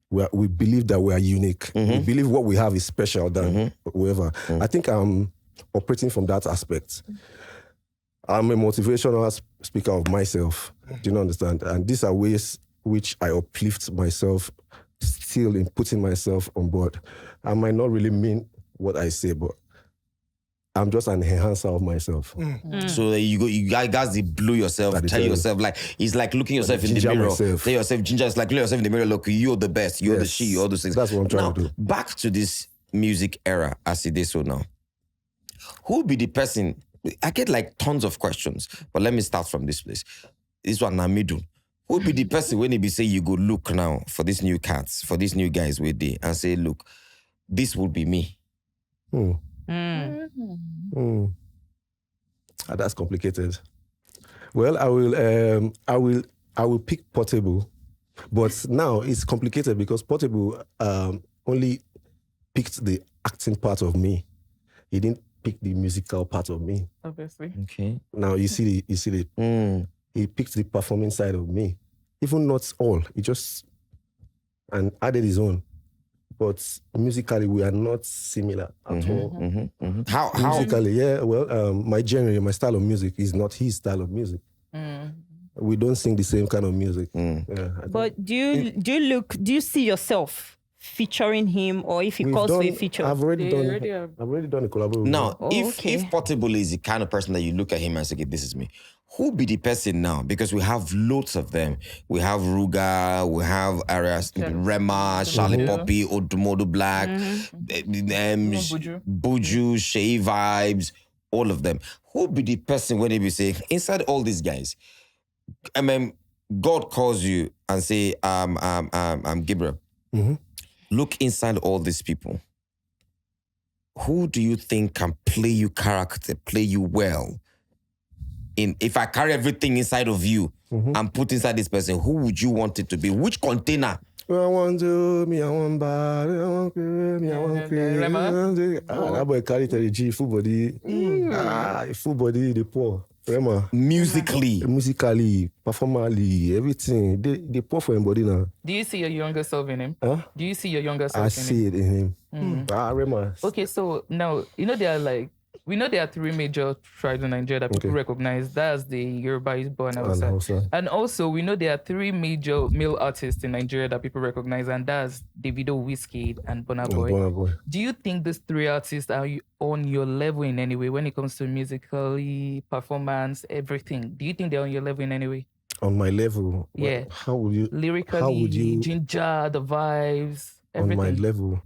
Speaker 1: We believe that we are unique. We believe what we have is special than whoever. I think I'm operating from that aspect. I'm a motivational speaker of myself. Do you understand? And these are ways which I uplift myself, still in putting myself on board. I might not really mean what I say, but I'm just an enhancer of myself.
Speaker 2: So you guys blow yourself, tell yourself, like, it's like looking yourself in the mirror.
Speaker 1: Myself.
Speaker 2: Tell yourself, ginger, it's like looking yourself in the mirror, look, you're the best, you're the she, all those things.
Speaker 1: That's what I'm trying to do.
Speaker 2: Back to this music era as it is so now. Who would be the person? I get like tons of questions, but let me start from this place. This one, Nedu. Who would be the person when he be say you go look now for these new cats, for these new guys with they, and say, look, this would be me.
Speaker 1: That's complicated. Well, I will pick Portable, but now it's complicated because Portable only picked the acting part of me. He didn't pick the musical part of me.
Speaker 4: Obviously.
Speaker 2: Okay.
Speaker 1: Now you see he picked the performing side of me. Even not all, he just and added his own. But musically, we are not similar at all.
Speaker 2: How
Speaker 1: Musically, yeah. Well, my genre, my style of music is not his style of music. We don't sing the same kind of music. Yeah,
Speaker 5: But do you see yourself featuring him, or if he calls for a feature?
Speaker 1: I've already done a collaboration.
Speaker 2: now, if Portable is the kind of person that you look at him and say, okay, this is me. Who be the person now? Because we have loads of them. We have Ruga, we have Arias, Rema, Charlie Poppy, Odumodu Black, Buju, Shea Vibes, all of them. Who be the person when they be saying, inside all these guys, I mean, God calls you and say, I'm Gabriel. Look inside all these people. Who do you think can play you character, play you well? If I carry everything inside of you and put inside this person, who would you want it to be? Which container?
Speaker 1: I want to, me, I want body, I want me, I want that boy carry the G, full body. Full body, the poor. Rema.
Speaker 2: Musically,
Speaker 1: performally, everything. They pour for him body now.
Speaker 4: Do you see your younger self in him?
Speaker 1: Huh?
Speaker 4: Do you see your younger self
Speaker 1: I
Speaker 4: in
Speaker 1: see it in him. Rema.
Speaker 4: Okay, so now, we know there are three major tribes in Nigeria that people recognize. That's the Yoruba, Igbo, and Hausa. And also, we know there are three major male artists in Nigeria that people recognize, and that's Davido, Wizkid, and Burna Boy. Do you think these three artists are on your level in any way when it comes to musically, performance, everything? Do you think they're on your level in any way?
Speaker 1: On my level?
Speaker 4: Yeah.
Speaker 1: How would you?
Speaker 4: Lyrically,
Speaker 1: how would you,
Speaker 4: ginger, the vibes, everything.
Speaker 1: On my level?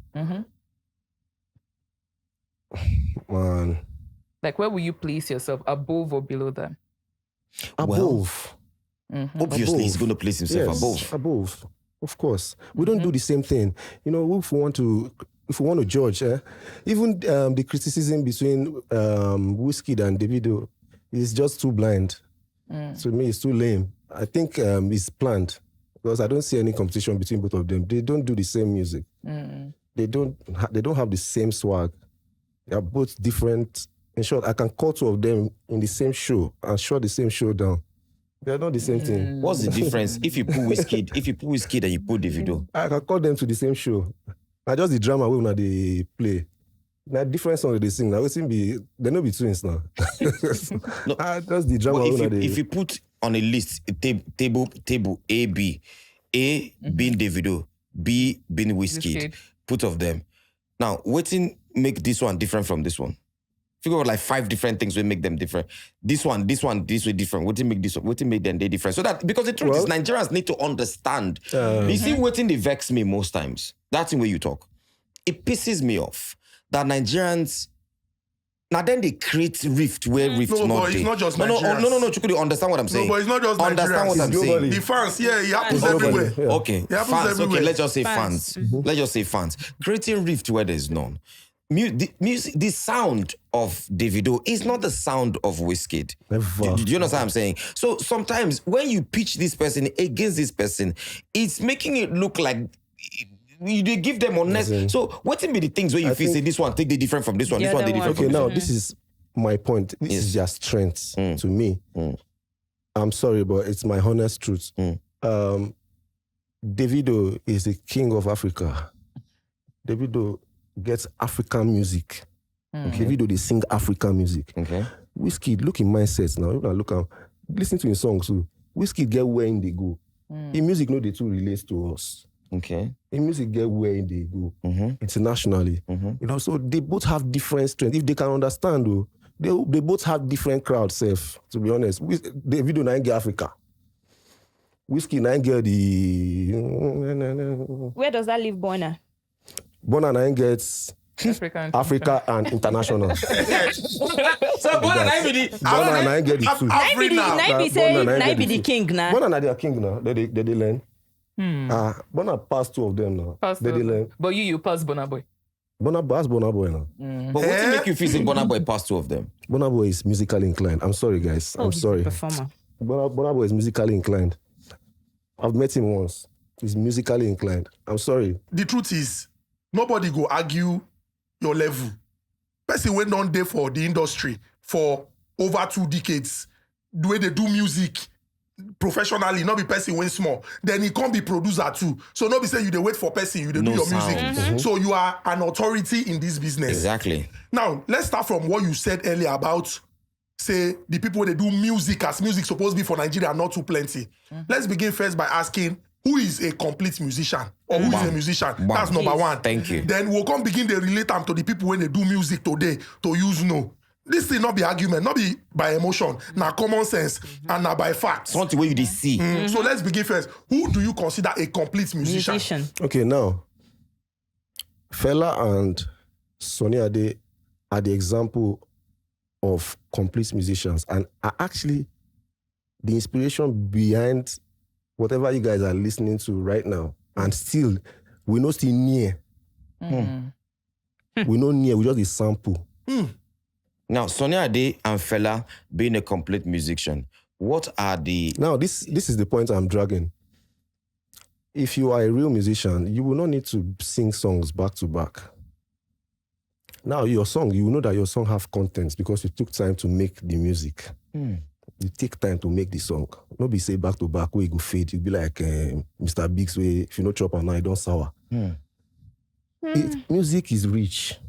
Speaker 1: Man.
Speaker 2: Like,
Speaker 4: where will you place yourself, above or below them?
Speaker 1: Above.
Speaker 2: Obviously, he's going to place himself
Speaker 1: above. Of course. We don't do the same thing. You know, if we want to judge, even the criticism between Wizkid and Davido is just too blind. To me, it's too lame. I think it's planned because I don't see any competition between both of them. They don't do the same music. They don't have the same swag. They are both different. In short, I can call two of them in the same show and shut the same show down. They're not the same thing.
Speaker 2: What's the difference if you put Wizkid and you put Davido?
Speaker 1: I can call them to the same show. Now just the drama we they play. Now different songs they sing. Now they no be twins now.
Speaker 2: No,
Speaker 1: just the drama.
Speaker 2: If you put on a list table A, B, A being Davido, B being Wizkid, put of them. Now, waiting make this one different from this one. Figure out like 5 different things will make them different. This way different. What make this one? What make them they different? So that, because the truth is Nigerians need to understand. You see, what they vex me most times. That's the way you talk. It pisses me off that Nigerians. Now then they create rift where rift not.
Speaker 3: No, it's not just Nigerians.
Speaker 2: No. You understand what I'm saying?
Speaker 3: No, but it's not just Nigerians.
Speaker 2: Understand what I'm saying?
Speaker 3: The fans, it happens everywhere.
Speaker 1: Yeah.
Speaker 2: Okay, fans. Okay, let's just say fans. Let's just say fans. Creating rift where there's none. The sound of Davido is not the sound of Wizkid. Do you understand what I'm saying? So sometimes when you pitch this person against this person, it's making it look like you give them honest. So what will be the things where you feel say this one take the different from this one, this one they different from this one?
Speaker 1: Okay, now this is my point. This is their strength to me. I'm sorry, but it's my honest truth. Davido is the king of Africa. Davido gets African music. Davido, they sing African music.
Speaker 2: Okay.
Speaker 1: Whiskey, look in mindsets now. Look at listen to his songs too. Whiskey get where in they go. In music, no, they too relates to us.
Speaker 2: Okay.
Speaker 1: In music, get where in they go internationally. So they both have different strengths. If they can understand, though, they both have different crowd self. To be honest, Davido na get Africa. Whiskey na get the.
Speaker 5: Where does that leave Bona?
Speaker 1: Bona na gets Africa and international.
Speaker 2: So Bona na get
Speaker 1: the two.
Speaker 5: Nai be the king now.
Speaker 1: Bona na their king now. They learn. Bona pass two of them now. They learn.
Speaker 4: But you pass Burna Boy.
Speaker 1: Bona Boy now.
Speaker 2: But what to make you feel Burna Boy pass two of them?
Speaker 1: Burna Boy is musically inclined. I'm sorry, guys. I'm sorry.
Speaker 5: Performer.
Speaker 1: Burna Boy is musically inclined. I've met him once. He's musically inclined. I'm sorry.
Speaker 3: The truth is, nobody go argue your level. Person went on there for the industry for over 2 decades. The way they do music professionally, not be person when small. Then he can't be producer too. So not be saying you they wait for person, you they do your music. So you are an authority in this business.
Speaker 2: Exactly.
Speaker 3: Now, let's start from what you said earlier about, say, the people they do music as music supposed to be for Nigeria are not too plenty. Let's begin first by asking, who is a complete musician? Or who is a musician? That's number one.
Speaker 2: Thank you.
Speaker 3: Then we'll come begin to relate them to the people when they do music today to use no. This thing not be argument, not be by emotion, now common sense, and now by facts.
Speaker 2: Something where you they see.
Speaker 3: So let's begin first. Who do you consider a complete musician?
Speaker 1: Okay, now, Fela and Sonny Ade are the example of complete musicians and are actually the inspiration behind whatever you guys are listening to right now. And still, we not still near. We not near, we just a sample.
Speaker 2: Now, Sonny Ade and Fela being a complete musician, what are the...
Speaker 1: Now, this is the point I'm dragging. If you are a real musician, you will not need to sing songs back to back. Now, your song, you will know that your song have contents because you took time to make the music. You take time to make the song. Not be say back to back where you go fade. You be like Mr. Biggs where if you no chop and now you don't sour. Music is rich.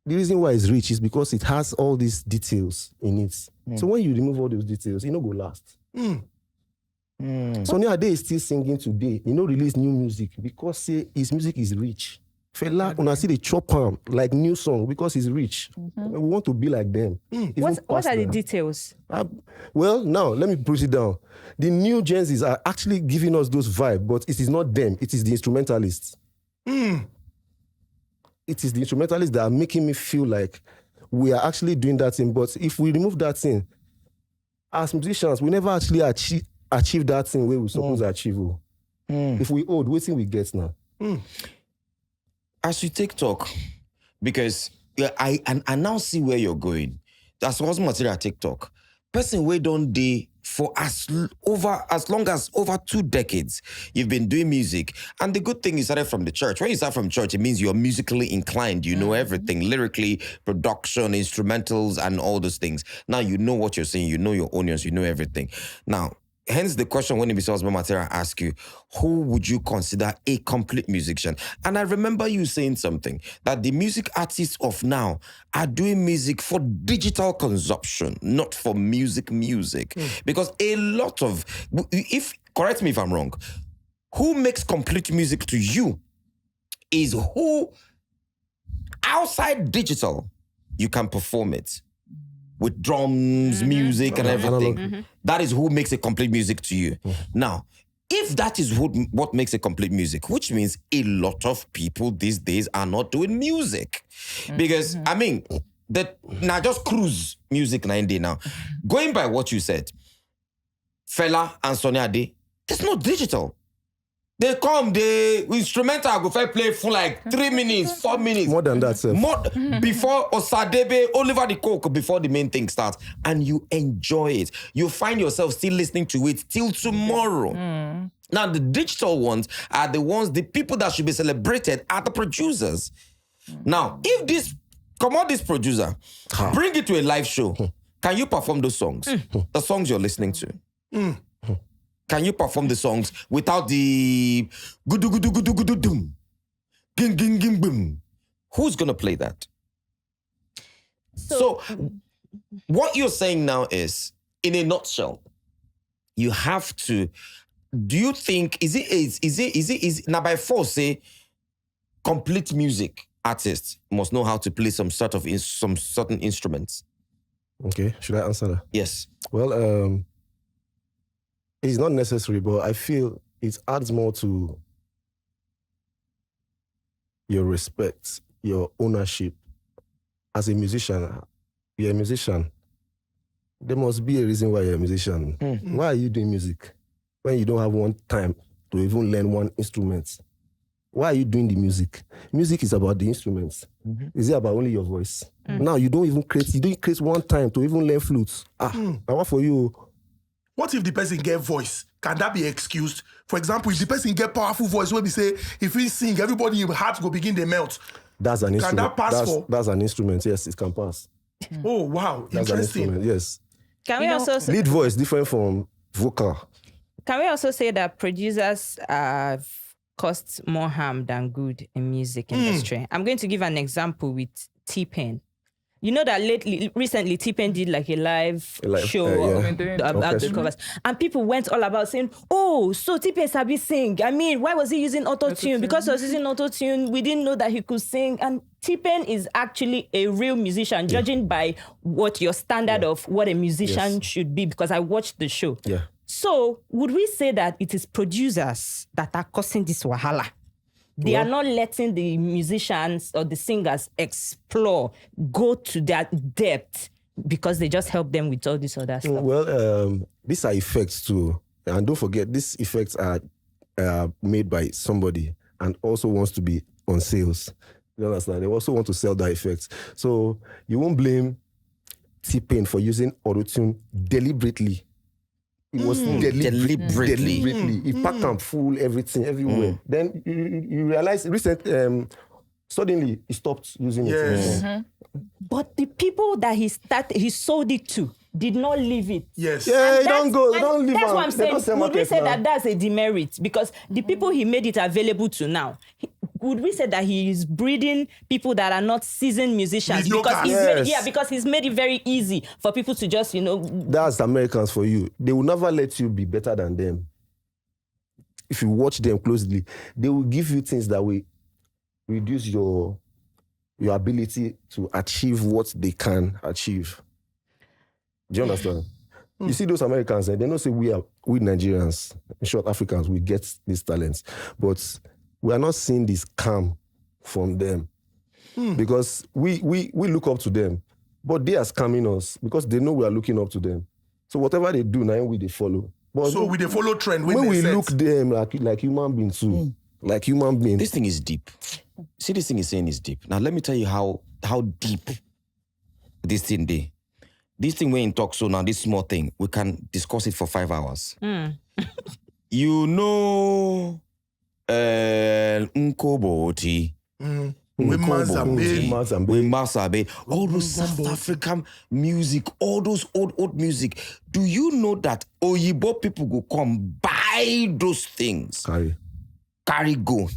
Speaker 1: The reason why it's rich is because it has all these details in it. So when you remove all those details, it no go last. Sonny Ade is still singing today. He no release new music because say his music is rich. Fela, when I see the chop him like new song because he's rich. We want to be like them.
Speaker 5: What are the details?
Speaker 1: Well, now let me push it down. The new Gen Zs are actually giving us those vibes, but it is not them. It is the instrumentalists. It is the instrumentalists that are making me feel like we are actually doing that thing. But if we remove that thing, as musicians, we never actually achieve that thing where we're supposed to achieve. If we old, what thing we get now?
Speaker 2: As you take talk, because I now see where you're going. That's what's material TikTok. Person where don't they for as long as over 2 decades you've been doing music. And the good thing you started from the church. When you start from church, it means you're musically inclined. You know everything, lyrically, production, instrumentals, and all those things. Now you know what you're saying, you know your onions, you know everything. Now, hence the question when Ibiso's Material ask you, who would you consider a complete musician? And I remember you saying something, that the music artists of now are doing music for digital consumption, not for music. Because a lot of, correct me if I'm wrong, who makes complete music to you is who, outside digital, you can perform it. With drums, music, and everything. That is who makes a complete music to you. Now, if that is what makes a complete music, which means a lot of people these days are not doing music. Because, I mean, now just cruise music 90 now. Going by what you said, Fela and Sonny Ade, it's not digital. They come, the instrumental go fair play for like 3 minutes, 4 minutes.
Speaker 1: More than that, sir.
Speaker 2: More before Osadebe, Oliver the Coke, before the main thing starts. And you enjoy it. You find yourself still listening to it till tomorrow. Now, the digital ones are the ones, the people that should be celebrated are the producers. Now, if this producer, bring it to a live show, can you perform those songs? The songs you're listening to? Can you perform the songs without the gudu gudu gudu gudu dum, ging ging ging boom? Who's gonna play that? So what you're saying now is, in a nutshell, you have to. Do you think is it now by force say complete music artists must know how to play some certain instruments?
Speaker 1: Okay, should I answer that?
Speaker 2: Yes.
Speaker 1: Well, it's not necessary, but I feel it adds more to your respect, your ownership. As a musician, you're a musician. There must be a reason why you're a musician. Why are you doing music when you don't have one time to even learn one instrument? Why are you doing the music? Music is about the instruments. Is it about only your voice? Now you don't create one time to even learn flutes. Now what for you?
Speaker 3: What if the person get voice? Can that be excused? For example, if the person get powerful voice, where we say, if he sing, everybody in heart go begin to melt.
Speaker 1: That's an instrument.
Speaker 3: Can that pass
Speaker 1: That's an instrument. Yes, it can pass.
Speaker 3: Oh, wow.
Speaker 1: That's an
Speaker 3: Interesting.
Speaker 1: instrument. Yes.
Speaker 5: Can we also say,
Speaker 1: Lead voice different from vocal.
Speaker 5: can we also say that producers have caused more harm than good in music industry? I'm going to give an example with T-Pain. You know that recently T-Pain did like a live show about the covers, and people went all about saying, "Oh, so T-Pain sabi sing. I mean, why was he using auto-tune? Because he was using auto-tune, we didn't know that he could sing." And T-Pain is actually a real musician, judging by what your standard of what a musician should be. Because I watched the show.
Speaker 1: Yeah.
Speaker 5: So would we say that it is producers that are causing this wahala? They are not letting the musicians or the singers explore, go to that depth, because they just help them with all this other stuff.
Speaker 1: Well, these are effects too. And don't forget, these effects are made by somebody and also wants to be on sales. You understand? They also want to sell that effects. So you won't blame T-Pain for using auto-tune deliberately. It was deliberately. He packed and full everything everywhere. Then you realize suddenly he stopped using it.
Speaker 5: But the people that he sold it to did not leave it.
Speaker 3: Yes.
Speaker 1: Yeah, they don't leave.
Speaker 5: That's what I'm saying. Would we say that that's a demerit? Because the people he made it available to now, would we say that he is breeding people that are not seasoned musicians? Because he's made it very easy for people to just,
Speaker 1: That's Americans for you. They will never let you be better than them. If you watch them closely, they will give you things that will reduce your ability to achieve what they can achieve. Do you understand? You see those Americans, they don't say we Nigerians, in short Africans, we get these talents. But we are not seeing this calm from them. Because we look up to them. But they are scamming us because they know we are looking up to them. So whatever they do, now they follow. But
Speaker 3: so we they follow trend
Speaker 1: when we look them like human beings too. Like human beings.
Speaker 2: This thing is deep. See, this thing is saying is deep. Now let me tell you how deep this thing is. This thing when you talk so now, this small thing, we can discuss it for 5 hours. You know Nkoboti. Mazabe, all those South African music, all those old music. Do you know that Oyibo people go come buy those things? Carry go.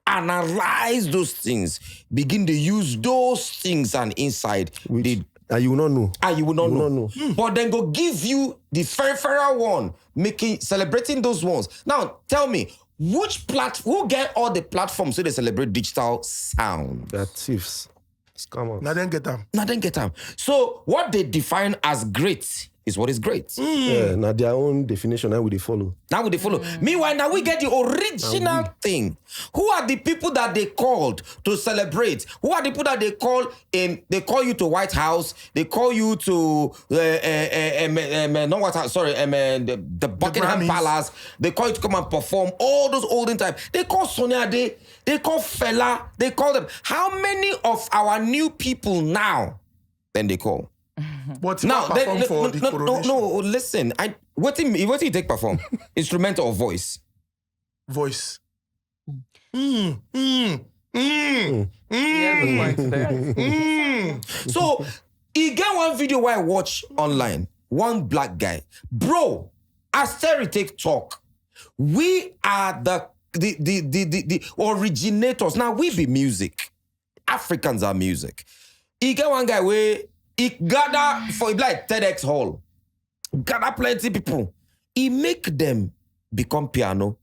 Speaker 2: Analyze those things. Begin to use those things and inside.
Speaker 1: You will not know.
Speaker 2: You will not know. But then go give you the fairer one, celebrating those ones. Now, tell me, who get all the platforms so they celebrate digital sound?
Speaker 1: They're thieves. Scammers.
Speaker 3: Now then get them.
Speaker 2: So what they define as great is what is great.
Speaker 1: Yeah, now their own definition, now they follow.
Speaker 2: Meanwhile, now we get the original thing. Who are the people that they called to celebrate? Who are the people that they call in? They call you to White House. They call you to the Buckingham Palace. They call you to come and perform. All those olden times. They call Sonia Day. They call Fela. They call them. How many of our new people now? Then they call.
Speaker 3: But
Speaker 2: now, listen. What do you take perform? Instrumental or voice?
Speaker 3: Voice.
Speaker 4: So
Speaker 2: he get one video where I watch online. One black guy, bro. As Terry take talk, we are the originators. Now we be music. Africans are music. He get one guy where It gather for like TEDx hall. Gather plenty people. He make them become piano.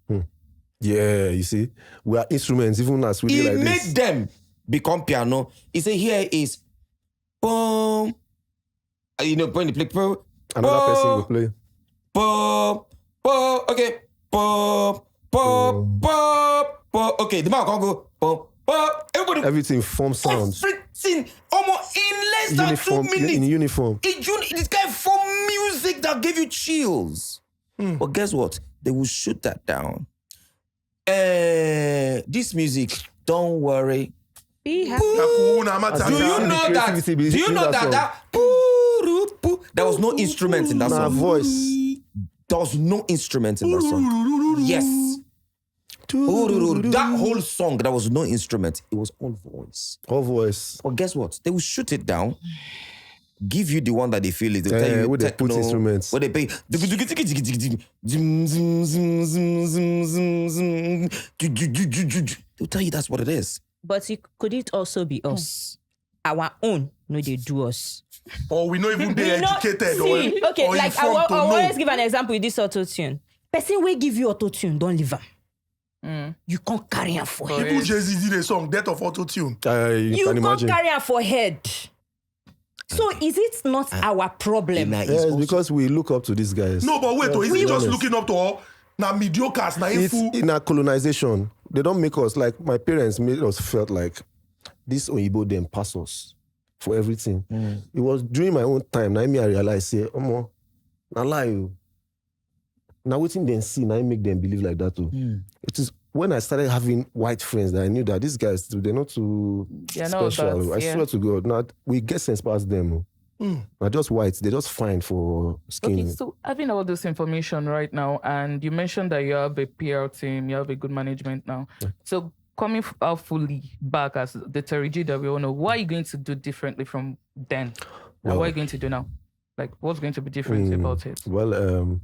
Speaker 1: Yeah, you see, we are instruments, even as we do like this.
Speaker 2: He made them become piano. He say here is boom. You know, when you play boom,
Speaker 1: Another person will play.
Speaker 2: boom, boom. Okay, boom, boom, boom, boom. Okay, the man can go boom, boom. Everybody.
Speaker 1: Everything forms sounds.
Speaker 2: Everything almost in less than 2 minutes.
Speaker 1: In uniform.
Speaker 2: This guy formed music that gave you chills. But guess what? They will shoot that down. This music, don't worry.
Speaker 5: Be happy.
Speaker 2: Do you know that? Do you know that there was no instrument in that song?
Speaker 1: Voice.
Speaker 2: There was no instrument in that song. Yes. That whole song, there was no instrument. It was all voice.
Speaker 1: All voice.
Speaker 2: But guess what? They will shoot it down. Give you the one that they feel is. They'll tell you
Speaker 1: where they put instruments.
Speaker 2: Where they pay. They'll tell you that's what it is.
Speaker 5: But could it also be us? Our own, no, they do us.
Speaker 3: Or we not even be educated.
Speaker 5: See,
Speaker 3: or,
Speaker 5: okay,
Speaker 3: or
Speaker 5: like I
Speaker 3: informed
Speaker 5: will
Speaker 3: to know.
Speaker 5: always give an example with this auto-tune. Person will give you auto-tune, don't leave them. You can't carry her for head.
Speaker 3: People Jay-Z did a song, Death of Auto-Tune.
Speaker 5: You
Speaker 1: can
Speaker 5: can't
Speaker 1: imagine.
Speaker 5: carry her for head. So is it not our problem?
Speaker 1: Yes, because we look up to these guys.
Speaker 3: No, but wait, is
Speaker 1: we
Speaker 3: it just
Speaker 1: honest.
Speaker 3: looking up to all? Now mediocres, now
Speaker 1: It's
Speaker 3: fool.
Speaker 1: in our colonization. They don't make us, like, my parents made us felt like this Oyibo them pass us for everything. It was during my own time, now I realized, say, Omo, na lie. Now waiting then see, now I make them believe like that too. It is when I started having white friends that I knew that these guys, they're not too special. I swear to God, now we get sense past them. Not just whites, they're just fine for skin.
Speaker 4: Okay, so having all this information right now, and you mentioned that you have a PR team, you have a good management now. So coming out fully back as the Terry G that we all know, what are you going to do differently from then? And what are you going to do now? Like, what's going to be different about it?
Speaker 1: Well,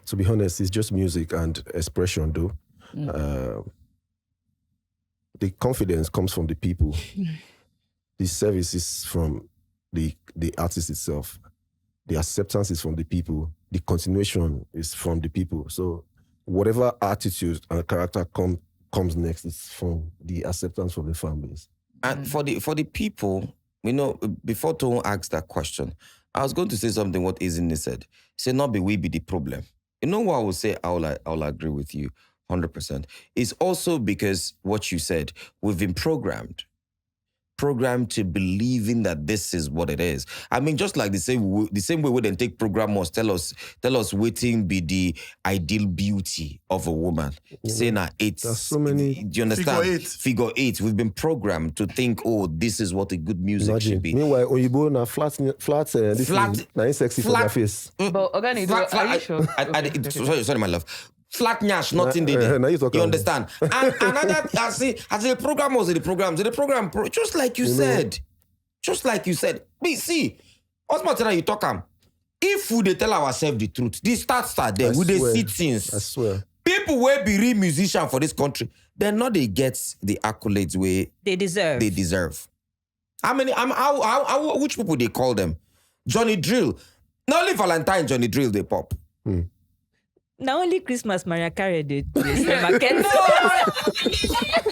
Speaker 1: to be honest, it's just music and expression, though. The confidence comes from the people. The service is from the artist itself. The acceptance is from the people. The continuation is from the people. So whatever attitude and character comes next is from the acceptance from the fan base.
Speaker 2: And for the people, you know, before Toon asked that question, I was going to say something what Ezinne said. He said, not be we be the problem. You know what I would say? I'll agree with you 100%. It's also because what you said, we've been programmed to believing that this is what it is. I mean, just like the same way we then take programmers tell us waiting be the ideal beauty of a woman. Saying that it's
Speaker 1: There's so many.
Speaker 2: do you understand?
Speaker 3: Figure
Speaker 2: 8. We've been programmed to think, oh, this is what a good music should be.
Speaker 1: Meanwhile, Oyibo na flat. This
Speaker 2: Flat-
Speaker 1: is na sexy for
Speaker 2: flat-
Speaker 1: their face.
Speaker 4: But Organi, are you sure?
Speaker 2: Sorry, my love. Flat nyash, nothing there.
Speaker 1: Now you talk about-
Speaker 2: understand? And another, as the programmers, the program, just like you said. Just like you said. But see, what's matter you talk if we dey tell ourselves the truth, this start there, we dey see things.
Speaker 1: I swear.
Speaker 2: People will be real musicians for this country, they're not they get the accolades where
Speaker 5: They deserve.
Speaker 2: How many? Which people they call them? Johnny Drill. Not only Valentine Johnny Drill they pop.
Speaker 5: Now only Christmas Mariah Carey did this. Market.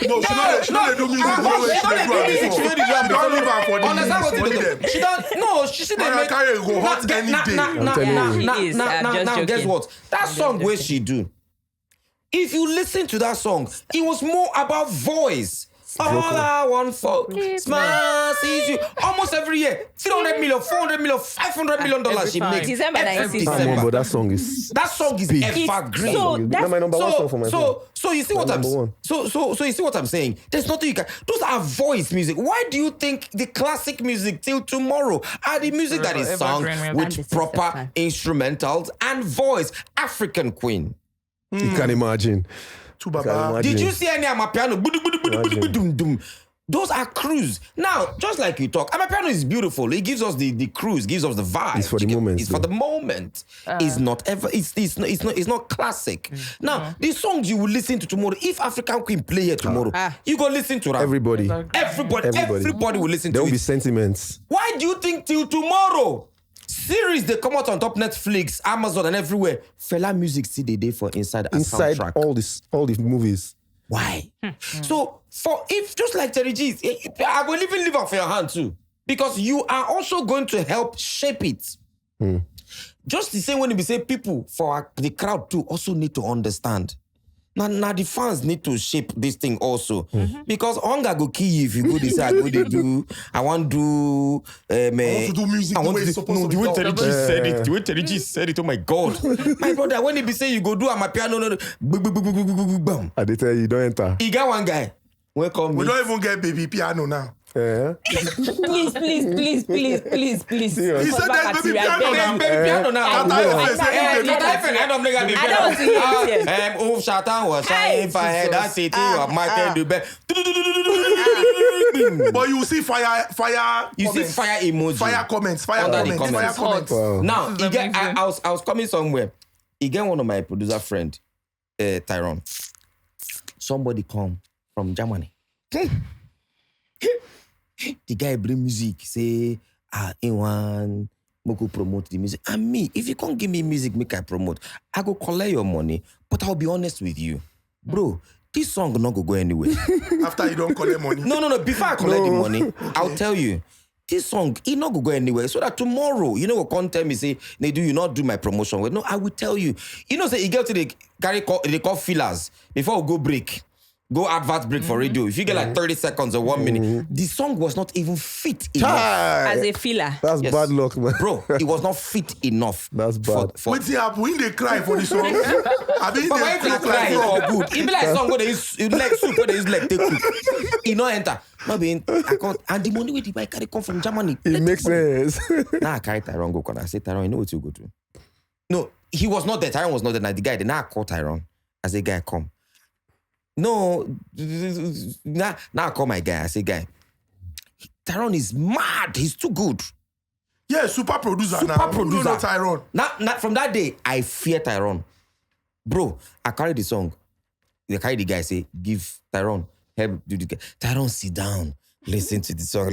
Speaker 3: No, she don't do music the way she dey do am before. She don't leave am for the
Speaker 2: Understand what
Speaker 3: money
Speaker 2: they
Speaker 3: them.
Speaker 2: do? She don't. No, she said they
Speaker 3: Mariah
Speaker 2: make.
Speaker 3: Carey go hot any day.
Speaker 2: Now, guess what? That song where she do. If you listen to that song, it was more about voice. All I want for Christmas is you. Almost every year, 300 million, 400 million, 500 million dollars she makes.
Speaker 5: December
Speaker 2: Every
Speaker 5: 96.
Speaker 1: Come on, but that song is.
Speaker 2: That song is
Speaker 1: big.
Speaker 2: evergreen.
Speaker 5: So
Speaker 1: That's my number one song for my phone.
Speaker 2: So you see what I'm
Speaker 1: Number one.
Speaker 2: so you see what I'm saying? There's nothing you can. Those are voice music. Why do you think the classic music till tomorrow are the music that is sung
Speaker 4: Evergreen
Speaker 2: with
Speaker 5: music.
Speaker 2: proper instrumentals and voice? African Queen.
Speaker 1: You can imagine.
Speaker 3: To Baba.
Speaker 2: Did you see any Amapiano? Those are cruise. Now, just like you talk, Amapiano is beautiful. It gives us the cruise, gives us the vibe.
Speaker 1: It's for the moment.
Speaker 2: It's for the moment. It's not ever. It's not classic. Now, these songs you will listen to tomorrow. If African Queen play here tomorrow, you go listen to them.
Speaker 1: Everybody
Speaker 2: Everybody will listen to
Speaker 1: there
Speaker 2: it.
Speaker 1: will be sentiments.
Speaker 2: Why do you think till tomorrow? Series they come out on top Netflix, Amazon, and everywhere. Fela music still they for inside soundtrack.
Speaker 1: all the movies.
Speaker 2: Why? So if just like Terry G's, I will even leave off your hand too, because you are also going to help shape it. Just the same when we say people for the crowd too also need to understand. Now the fans need to shape this thing also, because hunger go kill you if you go decide what they do. I want to do.
Speaker 3: I want to do music the way it's supposed to be.
Speaker 2: The way Terry G said it. The way Terry G said it. Oh my God, my brother. When he be say you go do Amapiano, no.
Speaker 1: I did tell you don't enter.
Speaker 2: He got one guy. Welcome.
Speaker 3: We don't even get baby piano now.
Speaker 1: Yeah.
Speaker 5: Please.
Speaker 3: He said there's baby piano now.
Speaker 2: Baby piano now.
Speaker 5: I don't want to hear it.
Speaker 2: Shatan was saying if I had that city of Martin Dube.
Speaker 3: But you see fire.
Speaker 2: You see
Speaker 3: comments.
Speaker 2: fire emoji.
Speaker 3: Fire comments.
Speaker 2: Under the
Speaker 3: Fire
Speaker 2: comments.
Speaker 3: comments.
Speaker 1: Wow.
Speaker 2: Now,
Speaker 4: This is amazing.
Speaker 2: I was coming somewhere. He get one of my producer friend, Tyrone. Somebody come from Germany. The guy bring music, say, Iwan, Moko promote the music. And me, if you can't give me music, make I promote. I go collect your money, but I'll be honest with you. Bro, this song not go anywhere.
Speaker 3: After you don't collect money.
Speaker 2: No. Before I collect the money, I'll tell you, this song, it not go anywhere. So that tomorrow, you know what come tell me, say, Nedu, you not do my promotion. Well, no, I will tell you. You know, say, you get to the they call fillers before we go break. Go advert break for radio. If you get like 30 seconds or 1 minute, the song was not even fit enough.
Speaker 5: As a filler.
Speaker 1: That's
Speaker 2: Yes.
Speaker 1: bad luck, man.
Speaker 2: Bro, it was not fit enough.
Speaker 1: That's bad.
Speaker 2: For
Speaker 3: Wait till happen when they cry for the song. I mean,
Speaker 2: but why
Speaker 3: they
Speaker 2: you cry
Speaker 3: for
Speaker 2: for good? It be like song where they use like soup where they use like take cook. It no enter. Not being I can't, and the money where the buy carry come from Germany.
Speaker 1: It makes sense.
Speaker 2: Now I carry Tyrone go corner. I say Tyrone, you know what you go to? No, he was not there. Tyrone was not there. Now the guy, then I call Tyrone. I say, guy, come. No, now I call my guy. I say, guy, Tyrone is mad. He's too good.
Speaker 3: Yeah, super producer
Speaker 2: Super
Speaker 3: now.
Speaker 2: producer.
Speaker 3: You know Tyrone.
Speaker 2: Now, from that day, I fear Tyrone. Bro, I carry the song. They carry the guy, say, give Tyrone, help do the guy. Tyrone, sit down. Listen to the song.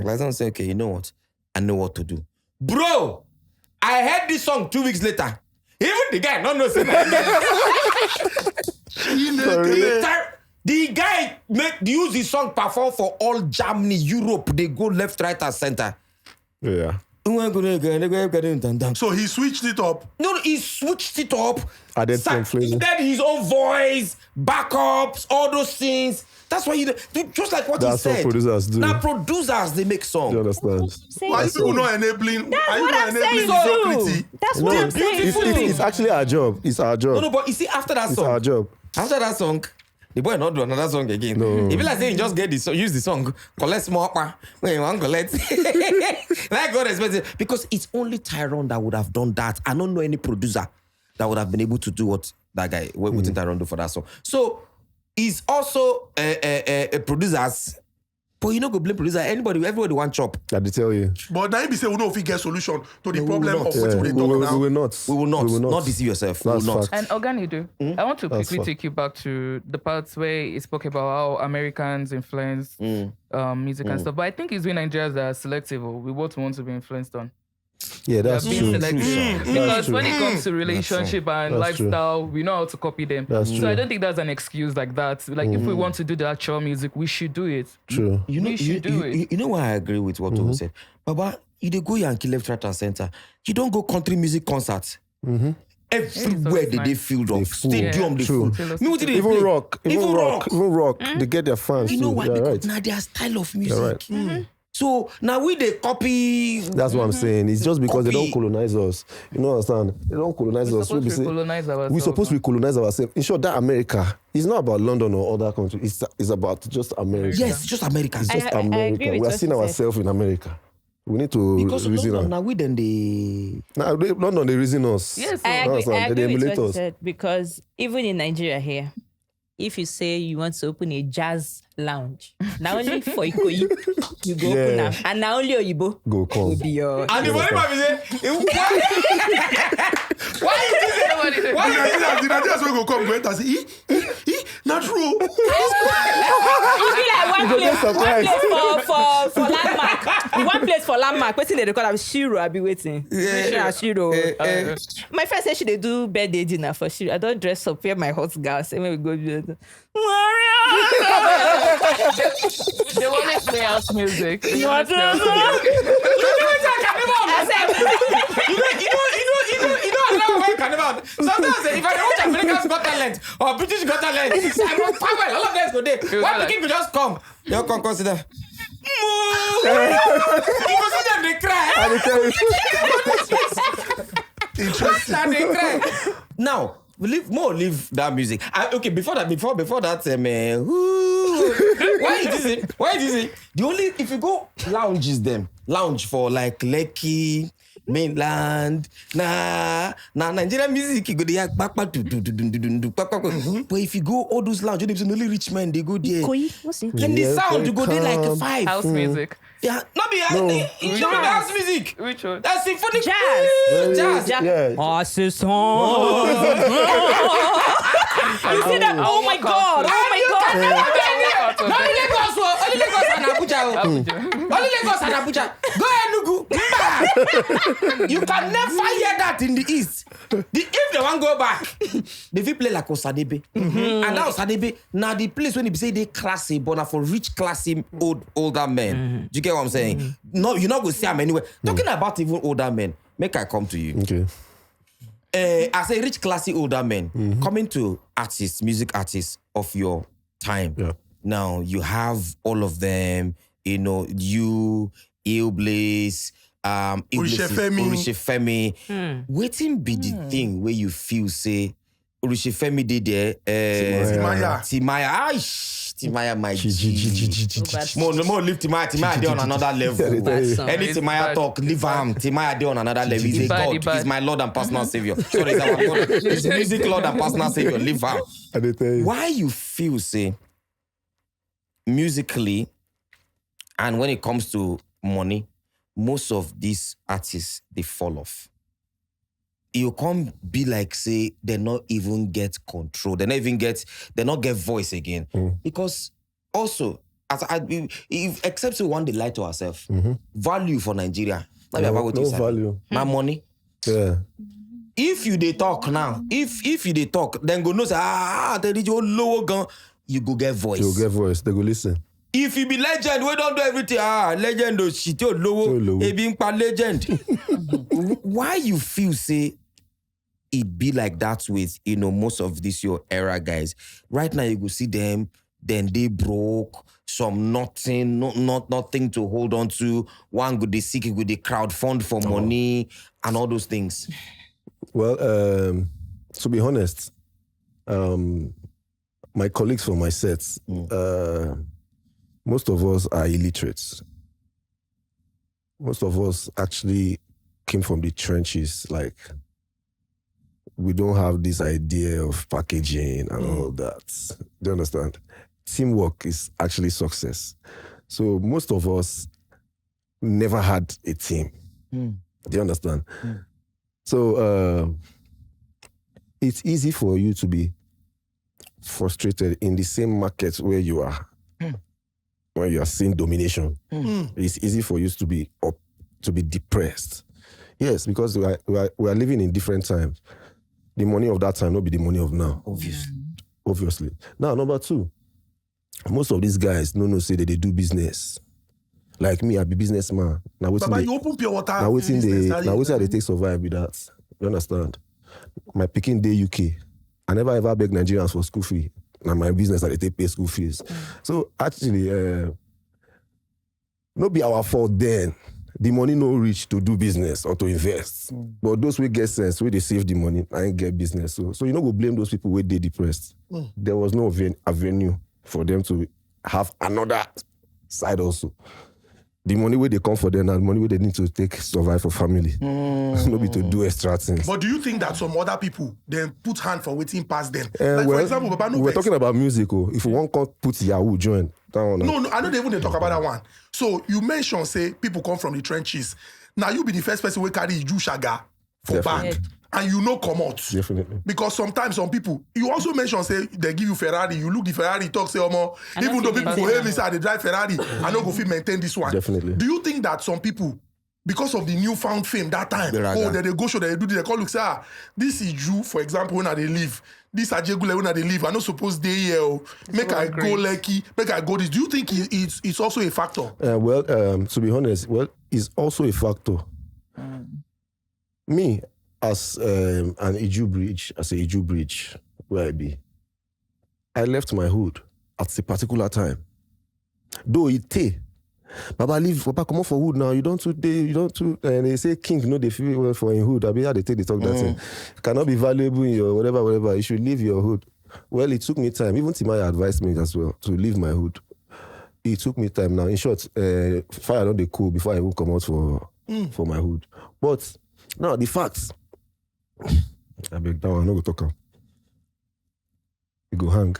Speaker 2: Tyrone say, okay, you know what? I know what to do. Bro, I heard this song 2 weeks later. Even the guy, no, say the guy use the song perform for all Germany, Europe. They go left, right, and center.
Speaker 1: Yeah.
Speaker 3: So he switched it up.
Speaker 2: No, he switched it up.
Speaker 1: Added some flavor.
Speaker 2: He did his own voice, backups, all those things. That's why just like what
Speaker 1: That's
Speaker 2: he said.
Speaker 1: what producers do.
Speaker 2: Now producers, they make songs.
Speaker 1: You understand?
Speaker 3: Why you people not enabling? Are you
Speaker 5: what
Speaker 3: not
Speaker 5: I'm
Speaker 3: enabling
Speaker 5: saying too.
Speaker 3: mediocrity?
Speaker 5: That's what I'm saying too.
Speaker 1: It's actually our job. It's our job.
Speaker 2: No, but you see, after that
Speaker 1: It's our
Speaker 2: song,
Speaker 1: job.
Speaker 2: the boy not do another song again.
Speaker 1: No.
Speaker 2: If you like say you just get this, use the song, collect small when you want collect. Like God expects it. Because it's only Tyrone that would have done that. I don't know any producer that would have been able to do what that guy, what would Tyrone do for that song. So he's also a producers. But you know, go blame producer. Everybody want chop.
Speaker 1: I did tell you.
Speaker 3: But now you be say we know if we get solution to the problem
Speaker 2: not.
Speaker 3: of
Speaker 1: Yeah,
Speaker 3: what we
Speaker 1: we
Speaker 3: talk
Speaker 1: will
Speaker 3: now.
Speaker 1: not.
Speaker 2: We will not deceive yourself. We will
Speaker 1: That's
Speaker 2: not.
Speaker 1: fact.
Speaker 4: And Oganidu, I want to quickly
Speaker 1: fine.
Speaker 4: take you back to the parts where he spoke about how Americans influence music and stuff. But I think it's we Nigerians that are selective with what we want to be influenced on.
Speaker 1: Yeah, that's
Speaker 4: We are being
Speaker 1: true.
Speaker 4: selective.
Speaker 1: That's
Speaker 4: Because
Speaker 1: true.
Speaker 4: when it comes to relationship and
Speaker 1: That's true.
Speaker 4: lifestyle, we know how to copy them.
Speaker 1: That's
Speaker 4: So
Speaker 1: true.
Speaker 4: I don't think that's an excuse like that. Like if we want to do the actual music, we should do it.
Speaker 1: True.
Speaker 2: You know,
Speaker 4: We should do it.
Speaker 2: you know why I agree with what Togo said. Baba, you dey go Yankee left, right, and center. You don't go country music concerts. Everywhere
Speaker 4: it's
Speaker 2: they
Speaker 4: nice.
Speaker 2: filled up.
Speaker 1: They full.
Speaker 2: Stadium, they
Speaker 1: True.
Speaker 2: full. Me, what did they
Speaker 1: Even
Speaker 2: play?
Speaker 1: rock. Even rock. They get their fans
Speaker 2: You know
Speaker 1: too.
Speaker 2: why?
Speaker 1: You're
Speaker 2: Because
Speaker 1: right.
Speaker 2: now their style of
Speaker 1: You're
Speaker 2: music.
Speaker 1: right.
Speaker 2: So now we they copy.
Speaker 1: That's what I'm saying. It's just because they don't
Speaker 2: Copy.
Speaker 1: colonize us. You know what I'm saying? They don't colonize us.
Speaker 4: Supposed
Speaker 1: We
Speaker 4: to
Speaker 1: say-
Speaker 4: colonize ourselves.
Speaker 1: We're supposed to colonize ourselves. In short, that America is not about London or other countries. It's about just America.
Speaker 2: Yes, just Americans.
Speaker 1: It's just
Speaker 5: I agree
Speaker 1: America.
Speaker 5: with
Speaker 1: We are
Speaker 5: what
Speaker 1: seeing
Speaker 5: you said.
Speaker 1: ourselves in America. We need to
Speaker 2: Because
Speaker 1: reason
Speaker 2: London,
Speaker 1: on.
Speaker 2: now we then they.
Speaker 1: Now, London, they reason us.
Speaker 4: Yes,
Speaker 5: I
Speaker 4: so-
Speaker 5: agree,
Speaker 1: Understand?
Speaker 5: I
Speaker 1: They
Speaker 5: agree with
Speaker 1: emulate
Speaker 5: what you
Speaker 1: us.
Speaker 5: said because even in Nigeria here, if you say you want to open a jazz lounge, now only for Ikoyi, you go open them. And now only Oyibo
Speaker 1: Go come.
Speaker 5: will be your...
Speaker 2: And the funny part is, why is this? Why is this?
Speaker 3: The Nigerians will go come go enter say, not true.
Speaker 5: It be like one place for landmark. One place for landmark. Waiting they record am Shiro. I be waiting. Shiro. My friend said she dey do birthday dinner for Shiro. I don't dress up. Wear my hot girl. Say when we go.
Speaker 4: They always play house music.
Speaker 5: I
Speaker 2: Sometimes if I watch America's Got Talent or British Got Talent, Simon Powell, all of them go there. Why the people just come? They come consider. You go see them, they cry.
Speaker 3: Interesting.
Speaker 2: And they cry. Now, leave that music. Okay, before that, why is it? The only, if you go lounge for like Lekki, mainland, Nigerian music, you go there, but if you go all those lounge, only rich men, they go there.
Speaker 5: What's it?
Speaker 2: And the sound, you go there like 5.
Speaker 4: House music.
Speaker 2: Yeah, not be house music.
Speaker 4: Which one?
Speaker 2: That's symphonic
Speaker 5: Jazz.
Speaker 1: Yeah.
Speaker 5: You see that? Oh my God.
Speaker 2: Only Lagos and Abuja. Go Enugu. You can never hear that in the East. If they want to go back, they will play like Osadebe. And now Osadebe, now the place when you say they classy, but now for rich, classy, older men. Do you get what I'm saying? No, you're not going to see them anywhere. Talking about even older men, make I come to you.
Speaker 1: Okay.
Speaker 2: As a rich, classy older man, coming to artists, music artists of your time.
Speaker 1: Yeah.
Speaker 2: Now, you have all of them, you, Ilblaze, Orishefemi. Waiting be the thing where you feel, say, Orishefemi did there, Timaya, Timaya, my G. More leave Timaya there on another level. Any Timaya talk, leave him. Timaya there on another level. He's a God. He's my Lord and personal Savior. Sorry, he's our God. He's the music Lord and personal Savior. Leave him. Why you feel, say, musically, and when it comes to money, most of these artists, they fall off. You can't be like, say, they not even get control. They not get voice again. Because also, except we want the lie to ourselves, value for Nigeria.
Speaker 1: No value.
Speaker 2: My money.
Speaker 1: Yeah.
Speaker 2: If you they talk now, if you they talk, then go know say, they reach your lower gun, you go get voice.
Speaker 1: You get voice. They go listen.
Speaker 2: If you be legend, we don't do everything. Legend or shit, you low. Being legend. Why you feel say it be like that with most of this your era guys? Right now you go see them, then they broke. Some nothing to hold on to. One good they seek it with the crowd fund for money and all those things.
Speaker 1: Well, to be honest, my colleagues from my sets, most of us are illiterates. Most of us actually came from the trenches. Like, we don't have this idea of packaging and all that. Do you understand? Teamwork is actually success. So most of us never had a team. Do you understand? So it's easy for you to be frustrated in the same market where you are. When you are seeing domination, it's easy for you to be depressed. Yes, because we are living in different times. The money of that time will not be the money of now. Obviously. Now, number 2, most of these guys don't say that they do business. Like me, I be businessman. Now,
Speaker 3: Baba, you open pure water.
Speaker 1: Now, waiting they take survive with that. You understand? My picking day UK. I never ever beg Nigerians for school fee. Now my business that they pay school fees. So actually, not be our fault then. The money no reach to do business or to invest. But those who get sense, where they save the money and get business. So you know go blame those people where they depressed. There was no avenue for them to have another side also. the money where they come for them and money where they need to take survive for family. No be to do extra things.
Speaker 3: But do you think that some other people then put hand for waiting past them?
Speaker 1: For
Speaker 3: example, Baba, no
Speaker 1: we're
Speaker 3: vex.
Speaker 1: talking about music. If you want to put Yahoo join, that one.
Speaker 3: No, I know they even talk about that one. So you mentioned, say, people come from the trenches. Now you be the first person who carry Iju Shaga for
Speaker 1: Definitely.
Speaker 3: back. And you know come out.
Speaker 1: Definitely.
Speaker 3: Because sometimes some people, you also mention, say, they give you Ferrari, you look the Ferrari, talk, say, Omo, even though people go, hey, Mr. they drive Ferrari, I don't go fit maintain this one.
Speaker 1: Definitely.
Speaker 3: Do you think that some people, because of the newfound fame that time, they go show, they do this, they call, look, say, this is you, for example, when they live. This Ajegule when they live. I not supposed they here. Make I go Lekki, make I go this. Do you think it's also a factor?
Speaker 1: To be honest, it's also a factor. Me, as an Iju Bridge, where I be, I left my hood at a particular time. Though it take, Baba come out for hood now. You don't and they say king no they feel well for in hood. I be how they take the talk that thing. Cannot be valuable in your whatever. You should leave your hood. Well, it took me time. Even Timaya advised me as well to leave my hood. It took me time. Now, in short, fire not the cool before I even come out for my hood. But now the facts. I beg that one, I'm not gonna talk. You go hang.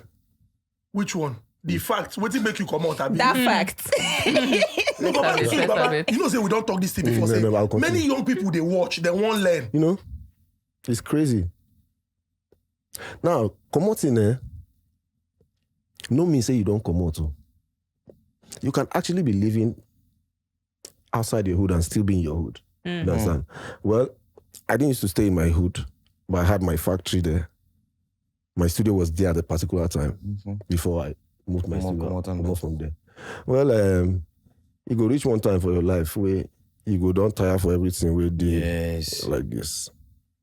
Speaker 3: Which one? The fact. What did make you come out?
Speaker 5: That fact.
Speaker 3: No, Baba, you know, say we don't talk this thing before. Many young people they watch, they won't learn.
Speaker 1: You know, it's crazy. Now, come out in there. No mean say you don't come out. You can actually be living outside your hood and still be in your hood. You understand? Well, I didn't used to stay in my hood, but I had my factory there. My studio was there at a particular time before I moved my studio from there. Well, you go reach one time for your life where you go don't tire for everything we do like this.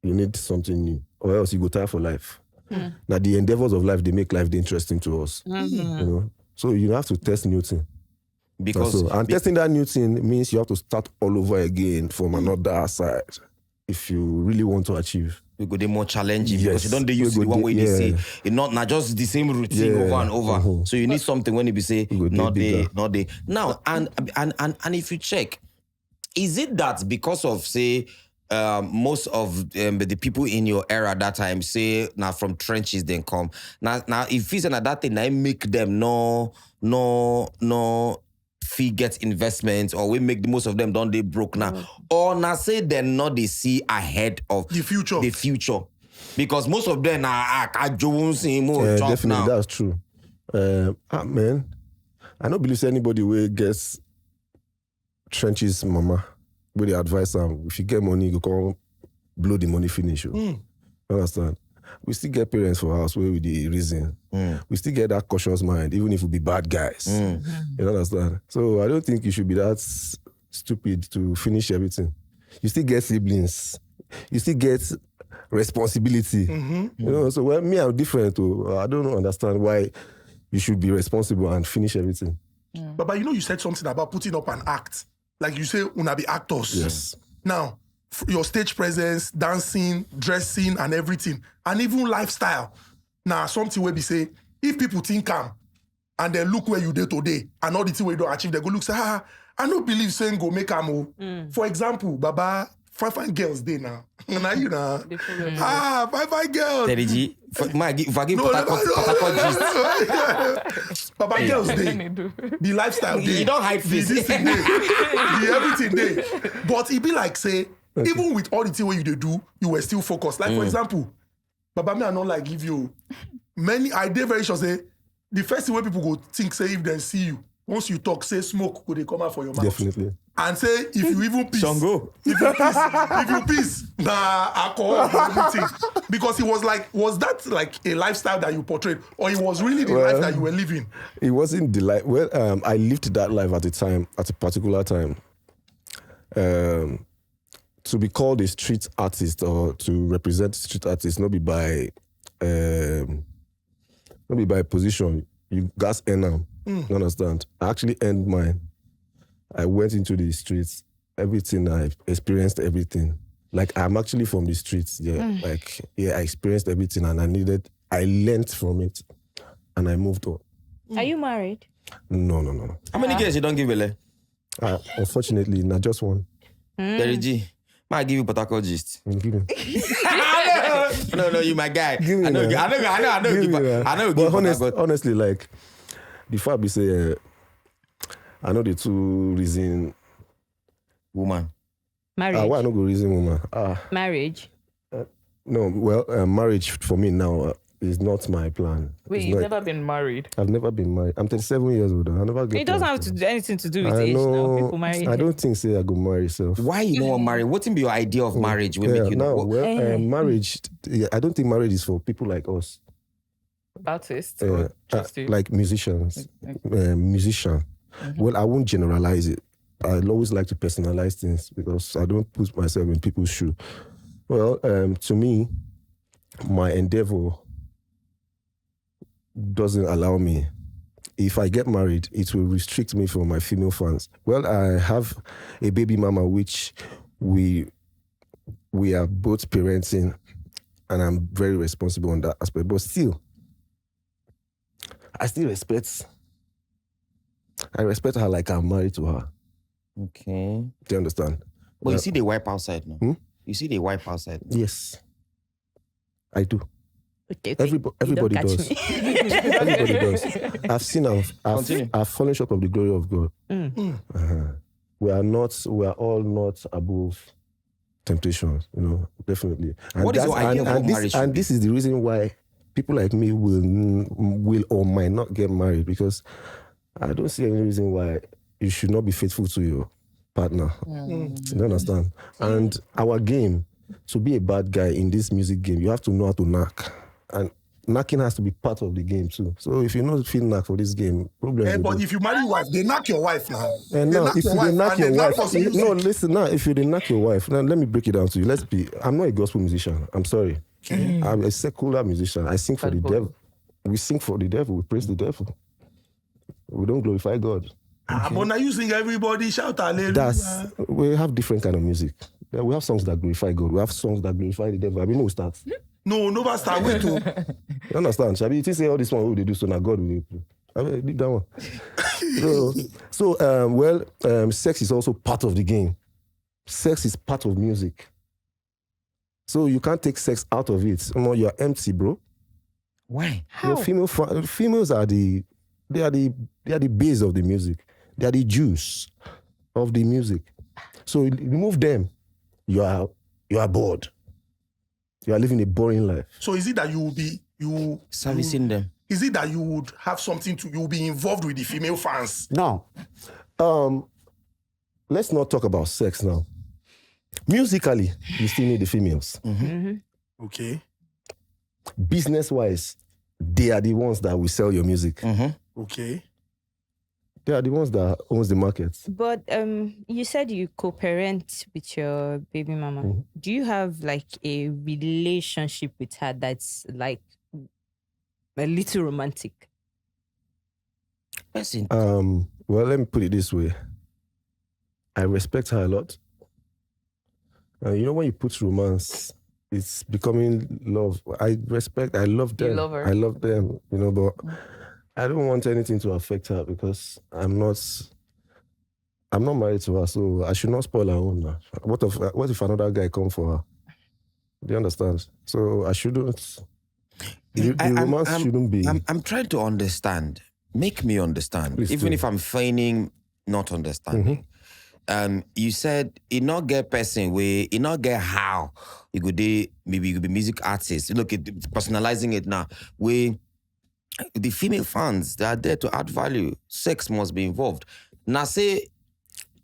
Speaker 1: You need something new, or else you go tire for life. Now the endeavors of life, they make life interesting to us. You know, so you have to test new thing. Testing that new thing means you have to start all over again from another side if you really want to achieve.
Speaker 2: You go more challenging because you don't use the one way they say. It's not just the same routine over and over. So you need something when you be say not day. Now and if you check, is it that because of say most of the people in your era at that time say now from trenches then come now if it's that thing I make them no fee get investments or we make the most of them don't they broke now or now say they're not they see ahead of
Speaker 3: the future
Speaker 2: because most of them are Jones
Speaker 1: definitely
Speaker 2: now.
Speaker 1: That's true. Man, I don't believe anybody will gets trenches mama where they advise them if you get money you go blow the money finish you. Understand? We still get parents for us where we the reason. We still get that cautious mind, even if we be bad guys. You understand? So I don't think you should be that stupid to finish everything. You still get siblings. You still get responsibility. You know, so me, I'm different too. I don't understand why you should be responsible and finish everything.
Speaker 3: But you know, you said something about putting up an act. Like you say, una be actors.
Speaker 1: Yes.
Speaker 3: Now, your stage presence, dancing, dressing, and everything, and even lifestyle. Now, something where we say, if people think and they look where you did today, and all the thing where you don't achieve, they go look say, I don't believe saying go make For example, Baba, fine girls day now. Now you know. Fine girls.
Speaker 2: Terry, if I give
Speaker 3: Baba girls day. The lifestyle day.
Speaker 2: You don't hide face.
Speaker 3: The everything day. But it be like say, even with all the thing where you do, you were still focused. Like for example, Baba me I not like give you many idea very sure say the first thing where people go think say if they see you, once you talk, say smoke could they come out for your mouth.
Speaker 1: Definitely.
Speaker 3: And say if you even piss.
Speaker 2: Shango.
Speaker 3: If you piss, alcohol and everything. Because was that like a lifestyle that you portrayed? Or it was really the life that you were living?
Speaker 1: It wasn't the life. Well, I lived that life at a particular time. To be called a street artist or to represent street artist, not be by position. You guys earn them. You understand? I actually earned mine. I went into the streets. Everything I experienced everything. Like I'm actually from the streets. I experienced everything and I learned from it, and I moved on.
Speaker 5: Are you married?
Speaker 1: No.
Speaker 2: How many girls you don't give away?
Speaker 1: Unfortunately, not just one.
Speaker 2: Derry G, might give you Potako gist.
Speaker 1: Give me.
Speaker 2: No, you my guy.
Speaker 1: Give me,
Speaker 2: I know.
Speaker 1: man. Give me, man.
Speaker 2: I know.
Speaker 1: But honestly, like, before I say, I know the two reason.
Speaker 2: Woman.
Speaker 5: Marriage.
Speaker 1: Why I not go reason woman?
Speaker 5: Marriage.
Speaker 1: No, well, marriage for me now is not my plan.
Speaker 4: Wait,
Speaker 1: It's
Speaker 4: you've
Speaker 1: not-
Speaker 4: never been married?
Speaker 1: I've never been married. I'm 37 years old. I never get.
Speaker 5: It doesn't have to do anything to do with age now. People marry.
Speaker 1: I don't think say I go marry myself.
Speaker 2: Why you don't want marry? What be your idea of marriage? Will make you
Speaker 1: now,
Speaker 2: know?
Speaker 1: marriage. Yeah, I don't think marriage is for people like us,
Speaker 4: Artists or just you?
Speaker 1: like musicians. Musician. Well, I won't generalize it. I always like to personalize things because I don't put myself in people's shoes. Well, to me, my endeavor doesn't allow me. If I get married, it will restrict me from my female fans. Well, I have a baby mama, which we are both parenting, and I'm very responsible on that aspect. But still, I respect her like I'm married to her.
Speaker 2: Okay.
Speaker 1: Do you understand?
Speaker 2: But you see they wipe outside now. You see they wipe outside.
Speaker 1: Yes, I do.
Speaker 5: Okay.
Speaker 1: Everybody
Speaker 5: catch
Speaker 1: does.
Speaker 5: me.
Speaker 1: Everybody does. I've seen.
Speaker 2: Continue.
Speaker 1: I've fallen short of the glory of God. We are all not above temptations. Definitely. And
Speaker 2: What is your idea of what marriage should
Speaker 1: And
Speaker 2: be?
Speaker 1: this is the reason why people like me will or might not get married, because I don't see any reason why you should not be faithful to your partner. You understand? And our game, to be a bad guy in this music game, you have to know how to knock. And knocking has to be part of the game too. So if you not feel knock for this game, problem.
Speaker 3: But if you marry your wife, they knock your wife now.
Speaker 1: And now, if you knock your wife,
Speaker 3: us.
Speaker 1: no, listen now. If you knock your wife, now let me break it down to you. I'm not a gospel musician. I'm sorry. I'm a secular musician. I sing for the devil. We sing for the devil. We praise the devil. We don't glorify God.
Speaker 3: But now you sing everybody shout hallelujah.
Speaker 1: We have different kind of music. We have songs that glorify God. We have songs that glorify the devil. I mean, no start.
Speaker 3: No, nobody start with to.
Speaker 1: You understand? Shabi, you say all this one, what they do, so now God will do. I mean, leave that one. So, sex is also part of the game. Sex is part of music. So you can't take sex out of it. You're empty, bro.
Speaker 2: Why?
Speaker 5: How?
Speaker 1: Females are the base of the music. They are the juice of the music. So remove them, you are bored. You are living a boring life.
Speaker 3: So is it that you
Speaker 2: Servicing them.
Speaker 3: Is it that you would have something you will be involved with the female fans?
Speaker 1: Now, let's not talk about sex now. Musically, you still need the females.
Speaker 3: Okay.
Speaker 1: Business-wise, they are the ones that will sell your music.
Speaker 3: Okay.
Speaker 1: They are the ones that owns the market.
Speaker 5: But you said you co-parent with your baby mama. Do you have like a relationship with her that's like a little romantic?
Speaker 1: Well, let me put it this way. I respect her a lot. When you put romance, it's becoming love. I love them.
Speaker 4: You love her.
Speaker 1: I love them, but I don't want anything to affect her because I'm not married to her, so I should not spoil her own now. What if another guy come for her? Do you understand? So I shouldn't. The romance shouldn't be.
Speaker 2: I'm trying to understand. Make me understand.
Speaker 1: Please
Speaker 2: Even
Speaker 1: do.
Speaker 2: if I'm feigning not understanding. You said it not get person way, it not get how you could be maybe you could be music artist. Look at personalizing it now. The female fans, they are there to add value. Sex must be involved. Now say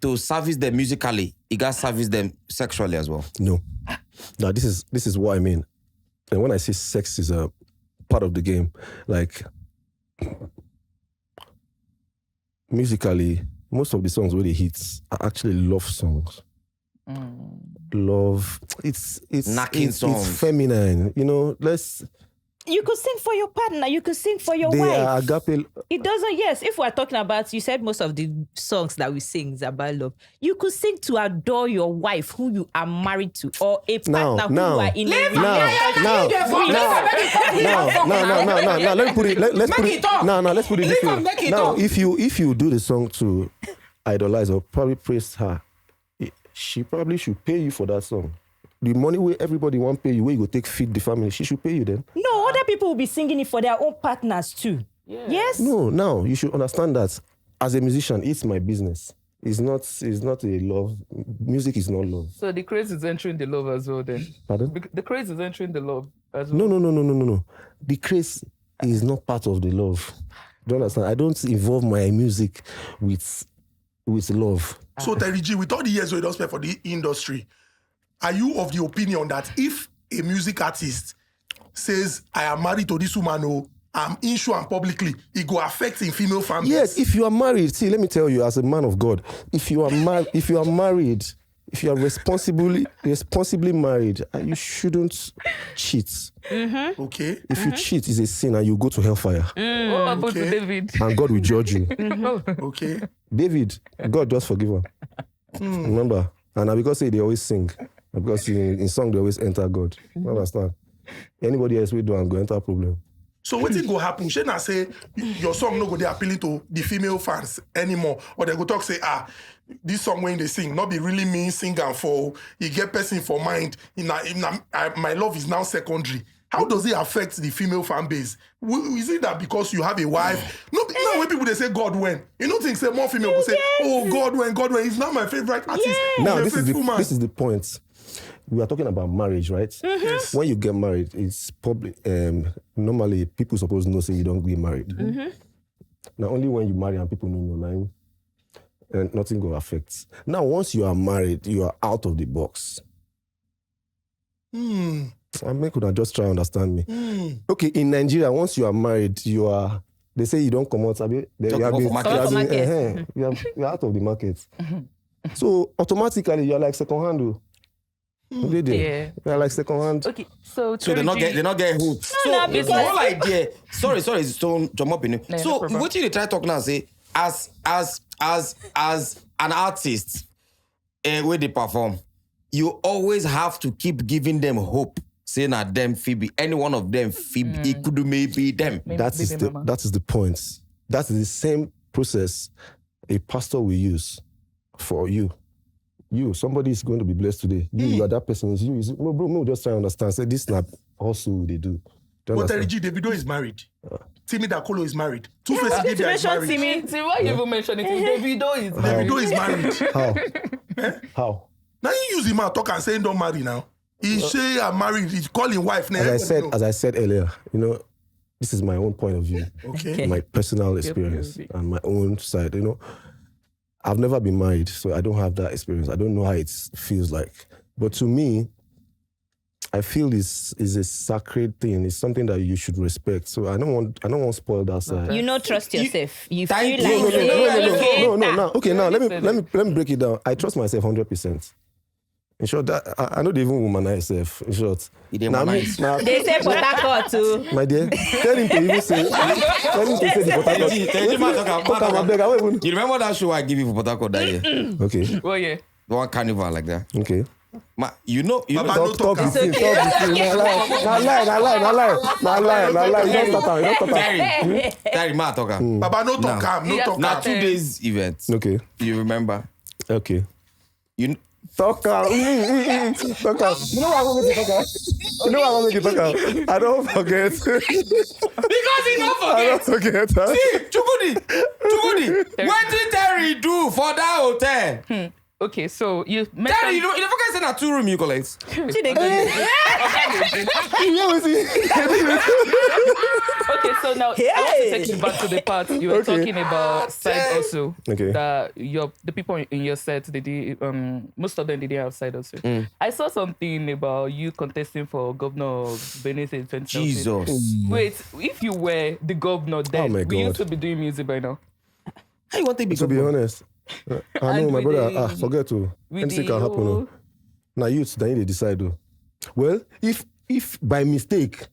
Speaker 2: to service them musically, you got to service them sexually as well.
Speaker 1: No. Now this is what I mean. And when I say sex is a part of the game, like musically, most of the songs where they hits are actually love songs. Love. It's
Speaker 2: Knocking songs.
Speaker 1: It's feminine.
Speaker 5: You could sing for your partner. You could sing for your
Speaker 1: They
Speaker 5: wife.
Speaker 1: are agape.
Speaker 5: It doesn't, yes. If we're talking about, you said most of the songs that we sing is about love. You could sing to adore your wife who you are married to, or a partner who you are in a relationship.
Speaker 1: Now, let's put it this way. Now, if you do the song to idolize or probably praise her, she probably should pay you for that song. The money where everybody want pay you, where you go take feed the family, she should pay you then.
Speaker 5: No, other people will be singing it for their own partners too. Yeah. Yes?
Speaker 1: No, now you should understand that as a musician, it's my business. It's not a love. Music is not love.
Speaker 4: So the craze is entering the love as well then?
Speaker 1: Pardon?
Speaker 4: The craze is entering the love as well?
Speaker 1: No. The craze is not part of the love. Do you understand? I don't involve my music with love.
Speaker 3: So Terry G, with all the years we don't spend for the industry, are you of the opinion that if a music artist says, I am married to this woman, I'm into and publicly, it go affect in female families?
Speaker 1: Yes, if you are married, see, let me tell you, as a man of God, if you are married, if you are responsibly married, you shouldn't cheat.
Speaker 5: Mm-hmm.
Speaker 3: Okay.
Speaker 1: If you cheat, it's a sin and you go to hellfire.
Speaker 4: What happened to David?
Speaker 1: And God will judge you.
Speaker 3: Okay.
Speaker 1: David, God just forgive him. Remember? And because they always sing. Because in song, they always enter God. You understand? Anybody else will do and go enter problem.
Speaker 3: So what it go happen? She not say your song no go dey appealing to the female fans anymore, or they go talk say this song when they sing not be really mean sing and for you get person for mind. My love is now secondary. How does it affect the female fan base? Is it that because you have a wife? No, when people they say God when you don't think say more female will say God when he's not my favorite artist.
Speaker 1: Now this is the point. We are talking about marriage, right?
Speaker 5: Mm-hmm.
Speaker 3: Yes.
Speaker 1: When you get married, it's probably normally people supposed to know say you don't get married.
Speaker 5: Mm-hmm.
Speaker 1: Now only when you marry and people know and nothing will affect. Now once you are married, you are out of the box. I make you just try to understand me. Okay, in Nigeria, once you are married, they say you don't come out. You're out of the market. So automatically you're like second hand.
Speaker 4: Yeah.
Speaker 1: They're like second hand.
Speaker 4: Okay, so
Speaker 2: they're not getting hooked.
Speaker 5: No,
Speaker 2: So
Speaker 5: because
Speaker 2: the whole idea. Sorry, it's don't jump up in it.
Speaker 4: No,
Speaker 2: So
Speaker 4: no problem.
Speaker 2: what you try to talk now say as an artist, where they perform, you always have to keep giving them hope. Saying that them Phoebe, any one of them Phoebe, it could maybe them.
Speaker 1: That is the point. That is the same process a pastor will use for you. Somebody is going to be blessed today. You are that person. It's you. No, bro, no, just try to understand. Say this snap also they do.
Speaker 3: But Terry G, Davido is married. Timmy Cole is married. Two-Face Idibia is married.
Speaker 4: See why you even mention it? Davido is married.
Speaker 3: Davido is married.
Speaker 1: How?
Speaker 3: Now you use him out talk and say don't marry now. He say I'm married. He's calling wife now.
Speaker 1: As I said earlier, this is my own point of view.
Speaker 3: Okay.
Speaker 1: My personal experience and my own side. I've never been married, so I don't have that experience. I don't know how it feels like. But to me, I feel this is a sacred thing. It's something that you should respect. So I don't want to spoil that side.
Speaker 5: You trust yourself. You feel
Speaker 2: Thank
Speaker 5: like
Speaker 1: No. Okay, now let me break it down. I trust myself 100%. In short, that I know they even womanize myself. In short,
Speaker 5: they say Port Harcourt too.
Speaker 1: My dear, tell him to even say. Tell him to say the Port Harcourt.
Speaker 2: You remember that show I give you for Port Harcourt that year?
Speaker 1: Okay.
Speaker 4: Oh yeah.
Speaker 2: The one carnival like that.
Speaker 1: Okay.
Speaker 2: You know.
Speaker 1: Talk the thing. Lie. You don't start.
Speaker 2: Terry, ma talk.
Speaker 3: Baba no talk am.
Speaker 2: Now 2 days event.
Speaker 1: Okay.
Speaker 2: You remember?
Speaker 1: Okay.
Speaker 2: Talk
Speaker 1: out. Talk out. You know what I want to talk out? I don't forget.
Speaker 2: Because he don't forget.
Speaker 1: I don't forget.
Speaker 2: See, Chukudi, what did Terry do for that hotel?
Speaker 4: Okay, so you mentioned...
Speaker 2: Terry, you never guys in a 2-room you collect.
Speaker 4: Okay, so now I want to take you back to the part you were talking about side also.
Speaker 1: Okay.
Speaker 4: That the people in your set, they did, most of them didn't have side also. I saw something about you contesting for governor of Benin State 2017.
Speaker 2: Jesus.
Speaker 4: Wait, if you were the governor then,
Speaker 1: my
Speaker 4: we used
Speaker 1: God.
Speaker 4: to be doing music by now.
Speaker 2: How you want to be
Speaker 1: To be honest, I know
Speaker 4: And
Speaker 1: my
Speaker 4: with
Speaker 1: brother. Forget to.
Speaker 4: with
Speaker 1: Anything
Speaker 4: the
Speaker 1: can happen.
Speaker 4: whole-
Speaker 1: Now youth, then they decide. Though. Well, if by mistake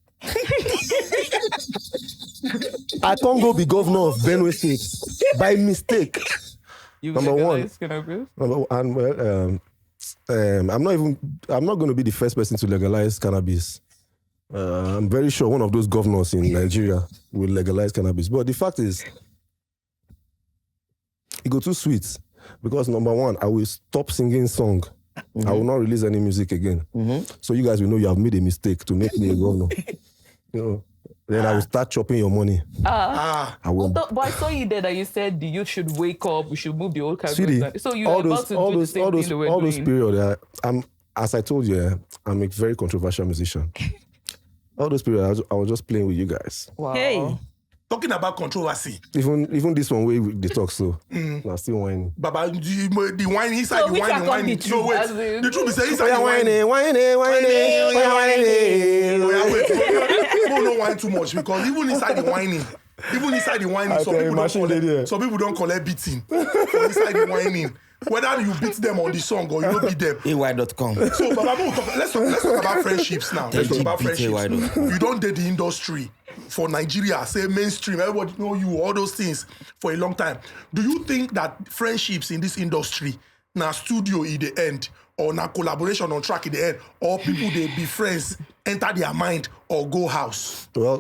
Speaker 1: I can't go be governor of Benue State by mistake.
Speaker 4: You
Speaker 1: Number one.
Speaker 4: legalize cannabis?
Speaker 1: And well, I'm not going to be the first person to legalize cannabis. I'm very sure one of those governors in Nigeria will legalize cannabis. But the fact is, it go too sweet. Because number one, I will stop singing song. I will not release any music again. So you guys will know you have made a mistake to make me a governor. You know. Then I will start chopping your money. I will.
Speaker 4: But I saw you there that you said the youth should wake up. We should move the old
Speaker 1: Sweetie,
Speaker 4: cargo. So you are about to do the same thing they were
Speaker 1: all those
Speaker 4: doing.
Speaker 1: period. As I told you, I'm a very controversial musician. All those periods, I was just playing with you guys.
Speaker 4: Wow.
Speaker 5: Hey.
Speaker 3: Talking about controversy.
Speaker 1: Even this one way they talk so. I still whining.
Speaker 3: Baba, the wine inside
Speaker 5: So
Speaker 3: the
Speaker 5: which
Speaker 3: wine,
Speaker 5: one
Speaker 3: the
Speaker 5: come
Speaker 3: wine.
Speaker 5: be
Speaker 3: No,
Speaker 5: true?
Speaker 3: wait.
Speaker 4: As in-
Speaker 3: The truth is inside
Speaker 1: We
Speaker 3: the
Speaker 1: are
Speaker 3: wine.
Speaker 1: whining.
Speaker 3: Wait. People don't whine too much because even inside the whining,
Speaker 1: I
Speaker 3: some
Speaker 1: tell you,
Speaker 3: people don't
Speaker 1: machine dey there.
Speaker 3: collect. Some people don't collect beating for inside the whining. Whether you beat them on the song or you don't beat them.
Speaker 2: AY.com.
Speaker 3: So, Baba, let's talk about friendships now. Let's talk about friendships.
Speaker 2: LGBT.
Speaker 3: You don't date the industry for Nigeria, say mainstream, everybody know you, all those things for a long time. Do you think that friendships in this industry, now studio in the end, or now collaboration on track in the end, or people they be friends, enter their mind or go house?
Speaker 1: Well,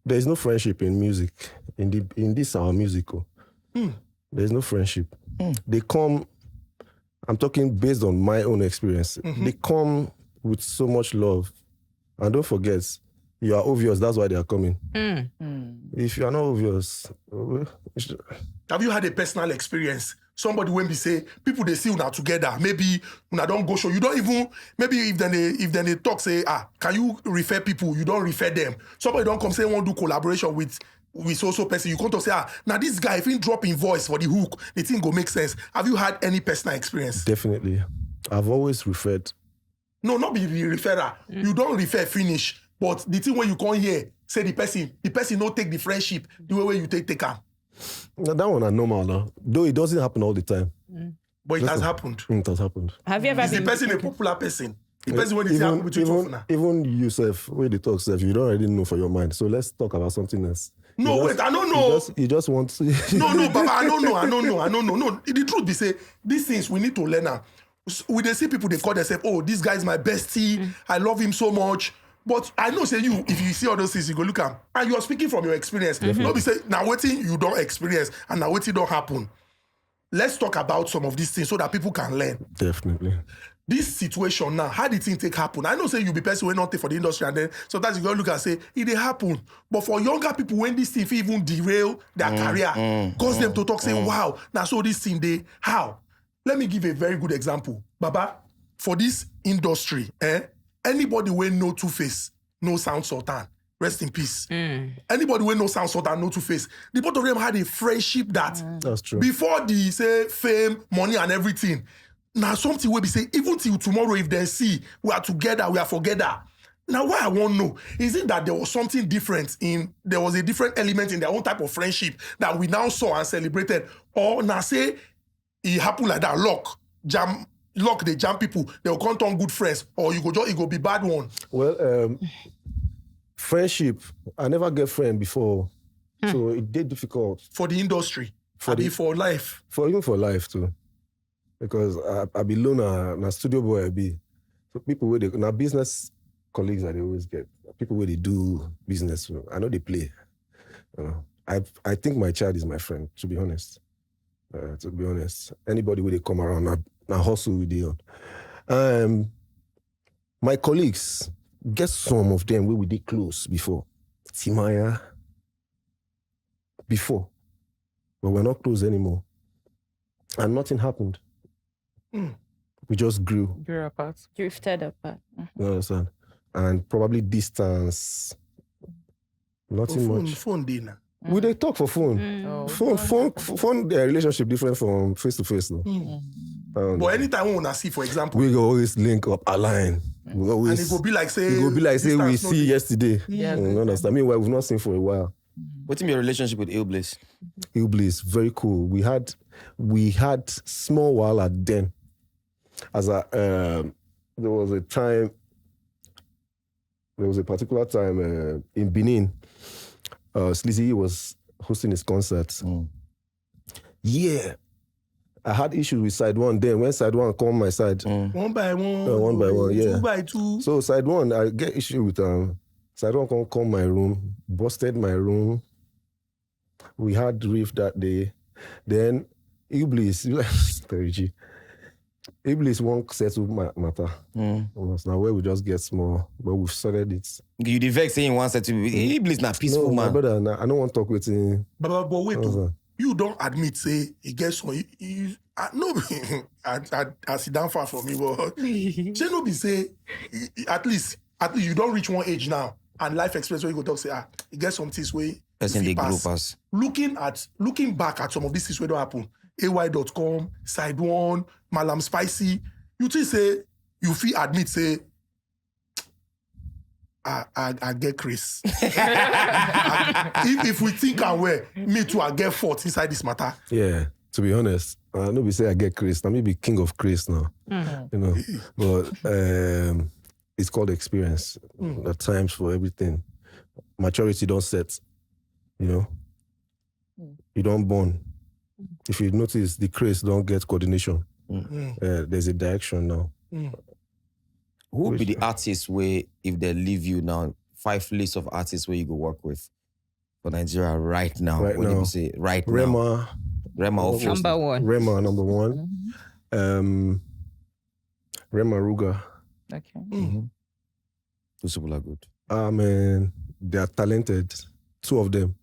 Speaker 1: there is no friendship in music. In this our musical. There is no friendship. They come. I'm talking based on my own experience. They come with so much love, and don't forget, you are obvious. That's why they are coming. If you are not obvious,
Speaker 3: Have you had a personal experience? Somebody when we say people they see una together, maybe una don't go show. You don't even maybe if then they talk say can you refer people? You don't refer them. Somebody don't come say want to do collaboration with so person. You come to say now this guy if he drop in voice for the hook, the thing go make sense. Have you had any personal experience?
Speaker 1: definitely, I've always referred.
Speaker 3: No, not be the referrer. You don't refer finish, but the thing when you come here say the person no take the friendship the way you take am.
Speaker 1: Now, that one are normal now. Though it doesn't happen all the time.
Speaker 3: But it has happened.
Speaker 1: It has happened.
Speaker 5: Have you ever
Speaker 3: Is the
Speaker 5: been
Speaker 3: person a popular person? The person when they say happen between two now.
Speaker 1: Even yourself, when they talk self, you don't already know for your mind. So let's talk about something else.
Speaker 3: No, wait, I don't know.
Speaker 1: You just want to.
Speaker 3: No, Baba, I don't know. No, the truth be say, these things we need to learn now. We they see people, they call themselves, oh, this guy is my bestie. I love him so much. But I know, say you, if you see all those things, you go look at them. And you are speaking from your experience. Not be say, now waiting you don't experience, and now waiting don't happen. Let's talk about some of these things so that people can learn.
Speaker 1: Definitely.
Speaker 3: This situation now, how did things take happen? I know say you be person who not take for the industry and then sometimes you go look and say, it dey happen. But for younger people, when this thing fit even derail their career, cause them to talk, say, wow, now so this thing they, how? Let me give a very good example. Baba, for this industry, anybody wey know Two-Face, no Sound Sultan. Rest in peace. Anybody wey know Sound Sultan, no Two-Face. The both of them had a friendship that
Speaker 1: That's true.
Speaker 3: before the say fame, money, and everything. Now something will be say even till tomorrow if they see we are together, we are together. Now what I want to know is it that there was something different there was a different element in their own type of friendship that we now saw and celebrated, or now say it happened like that. Lock they jam people, they will come turn good friends, or it go be bad one.
Speaker 1: Well, friendship. I never get friend before, so it did difficult
Speaker 3: For the industry, for life.
Speaker 1: even for life too, because I be alone na studio boy I be. So people where they now business colleagues that they always get people where they do business. I know they play. I think my child is my friend. To be honest, anybody where they come around now hustle with them. My colleagues, get some of them where we did close before. Timaya. Before. But we're not close anymore. And nothing happened. We just grew.
Speaker 4: Grew apart.
Speaker 5: drifted apart?
Speaker 1: You understand? And probably distance. Nothing much.
Speaker 3: Phone dinner.
Speaker 1: We they talk for phone.
Speaker 4: Oh.
Speaker 1: Phone their relationship different from face to face though.
Speaker 3: But anytime we wanna see, for example,
Speaker 1: We go always link up, align. We always
Speaker 3: and it go be like say
Speaker 1: we
Speaker 3: distance no
Speaker 1: see
Speaker 3: dey.
Speaker 1: yesterday.
Speaker 4: Yeah.
Speaker 1: You understand? Meanwhile, we've not seen for a while.
Speaker 2: What's your relationship with Illbliss?
Speaker 1: Illbliss, very cool. We had small while at then. As there was a particular time in Benin. Sleazy was hosting his concerts. Yeah. I had issues with side one then. When side one come my side,
Speaker 3: One by one,
Speaker 1: yeah.
Speaker 3: 2 by 2.
Speaker 1: So side one, I get issue with side one come my room, busted my room. We had riff that day. Then Iblis, Iblis won't settle matter. Now where we just get small, but we've started it.
Speaker 2: You the vex saying one settle. Iblis not peaceful,
Speaker 1: No,
Speaker 2: man.
Speaker 1: my brother, I don't want to talk with him.
Speaker 3: But wait, you don't admit, say, he gets one. No, I sit down far from me, but say no be say, at least you don't reach one age now, and life experience where you go talk, say, he gets some things where
Speaker 2: Person they group us.
Speaker 3: Looking back at some of these things where don't happen, ay.com, side one, Malam Spicy, you think say, you feel admit, say, I get Chris. if we think aware, me too, I get fault inside this matter.
Speaker 1: Yeah, to be honest, nobody say I get Chris. Now me be king of Chris now. You know, but it's called experience. There are times for everything. Maturity don't set. You know, you don't born. If you notice, the Chris don't get coordination. There's a direction now.
Speaker 2: Who would be the artists where, if they leave you now, 5 lists of artists where you go work with for Nigeria right now?
Speaker 1: Right
Speaker 2: what
Speaker 1: now.
Speaker 2: do you say? Right
Speaker 1: Rema,
Speaker 2: now. Rema, of course.
Speaker 5: Number one.
Speaker 1: Rema number one. Rema Ruga.
Speaker 4: Okay.
Speaker 2: Those people are good.
Speaker 1: Man, they are talented. 2 of them.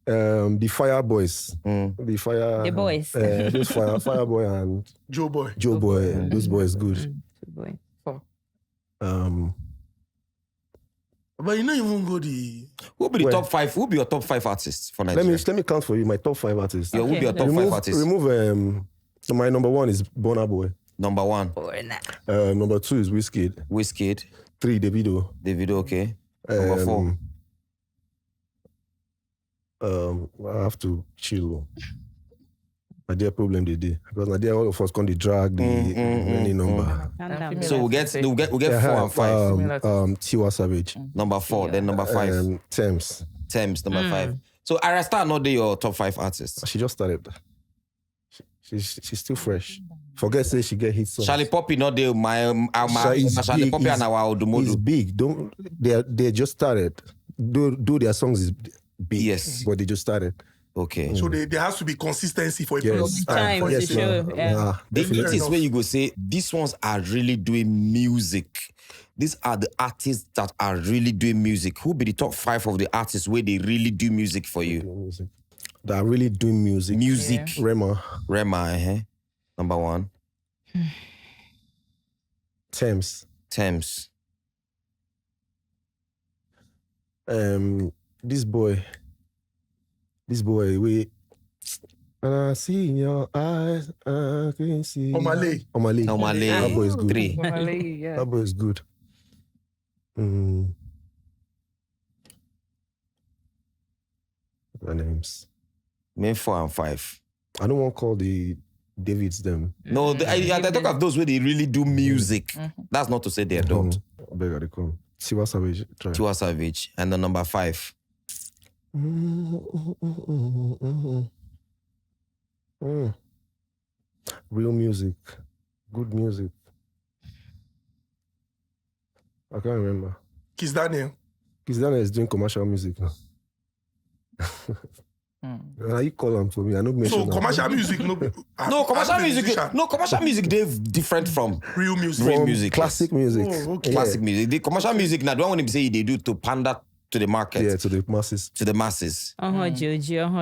Speaker 1: The Fire Boys. The Fire...
Speaker 5: The boys.
Speaker 1: Those Fire Boy and
Speaker 3: Joe Boy.
Speaker 1: Those boys good.
Speaker 5: Boy.
Speaker 3: But you know, you won't go the...
Speaker 2: Who be the
Speaker 1: Where?
Speaker 2: top 5? Who be your top 5 artists for Nigeria?
Speaker 1: Let me count for you my top 5 artists.
Speaker 2: Who be your top 5 artists?
Speaker 1: Remove my number 1 is Burna Boy.
Speaker 2: Number 1,
Speaker 1: Number 2 is Wizkid.
Speaker 2: Wizkid.
Speaker 1: 3, Davido.
Speaker 2: Davido, okay. Number 4.
Speaker 1: I have to chill. Nadia problem they did because Nadia all of us can drag the any number.
Speaker 2: So we'll get 4 and 5.
Speaker 1: Tiwa Savage.
Speaker 2: Number 4, then number 5.
Speaker 1: Thames.
Speaker 2: Number 5. So Arasta not your top 5 artists.
Speaker 1: She just started. She's still fresh. Forget say she get hit songs.
Speaker 2: Charlie Poppy not there. Charlie Poppy and our
Speaker 1: It's
Speaker 2: Odumodu.
Speaker 1: big. They just started. Do their songs is big.
Speaker 2: Yes.
Speaker 1: But they just started.
Speaker 2: Okay.
Speaker 3: So there has to be consistency for a period
Speaker 1: Yes.
Speaker 3: of time.
Speaker 5: Time,
Speaker 1: Yes,
Speaker 5: for sure.
Speaker 1: ma'am.
Speaker 5: Yeah.
Speaker 2: The
Speaker 1: Definitely.
Speaker 2: it is where you go say, these ones are really doing music. These are the artists that are really doing music. Who be the top 5 of the artists where they really do music for you?
Speaker 1: Music. That are really doing music.
Speaker 2: Music.
Speaker 1: Rema.
Speaker 2: Number 1.
Speaker 1: Thames. This boy, we I see in your eyes, I can see.
Speaker 3: Omale.
Speaker 1: That boy is good.
Speaker 2: 3.
Speaker 4: Yeah.
Speaker 1: That boy is good. Their names.
Speaker 2: Main 4 and 5.
Speaker 1: I don't want to call the Davids them.
Speaker 2: No, I talk of those where they really do music. That's not to say they don't.
Speaker 1: I beg they come. Tiwa Savage. Try.
Speaker 2: Tiwa Savage. And then number 5.
Speaker 1: Real music. Good music. I can't remember.
Speaker 3: Kiss Daniel.
Speaker 1: Kiss Daniel is doing commercial music now. You call him for me. I know mention
Speaker 3: So
Speaker 1: that.
Speaker 3: commercial music,
Speaker 2: commercial music they're different from
Speaker 3: real music.
Speaker 2: real
Speaker 1: From
Speaker 2: music.
Speaker 1: classic music.
Speaker 3: Oh, okay.
Speaker 2: Classic music. The commercial music now, don't want to say they do to pander to the market,
Speaker 1: Yeah, to the masses.
Speaker 2: to the masses.
Speaker 5: Joji,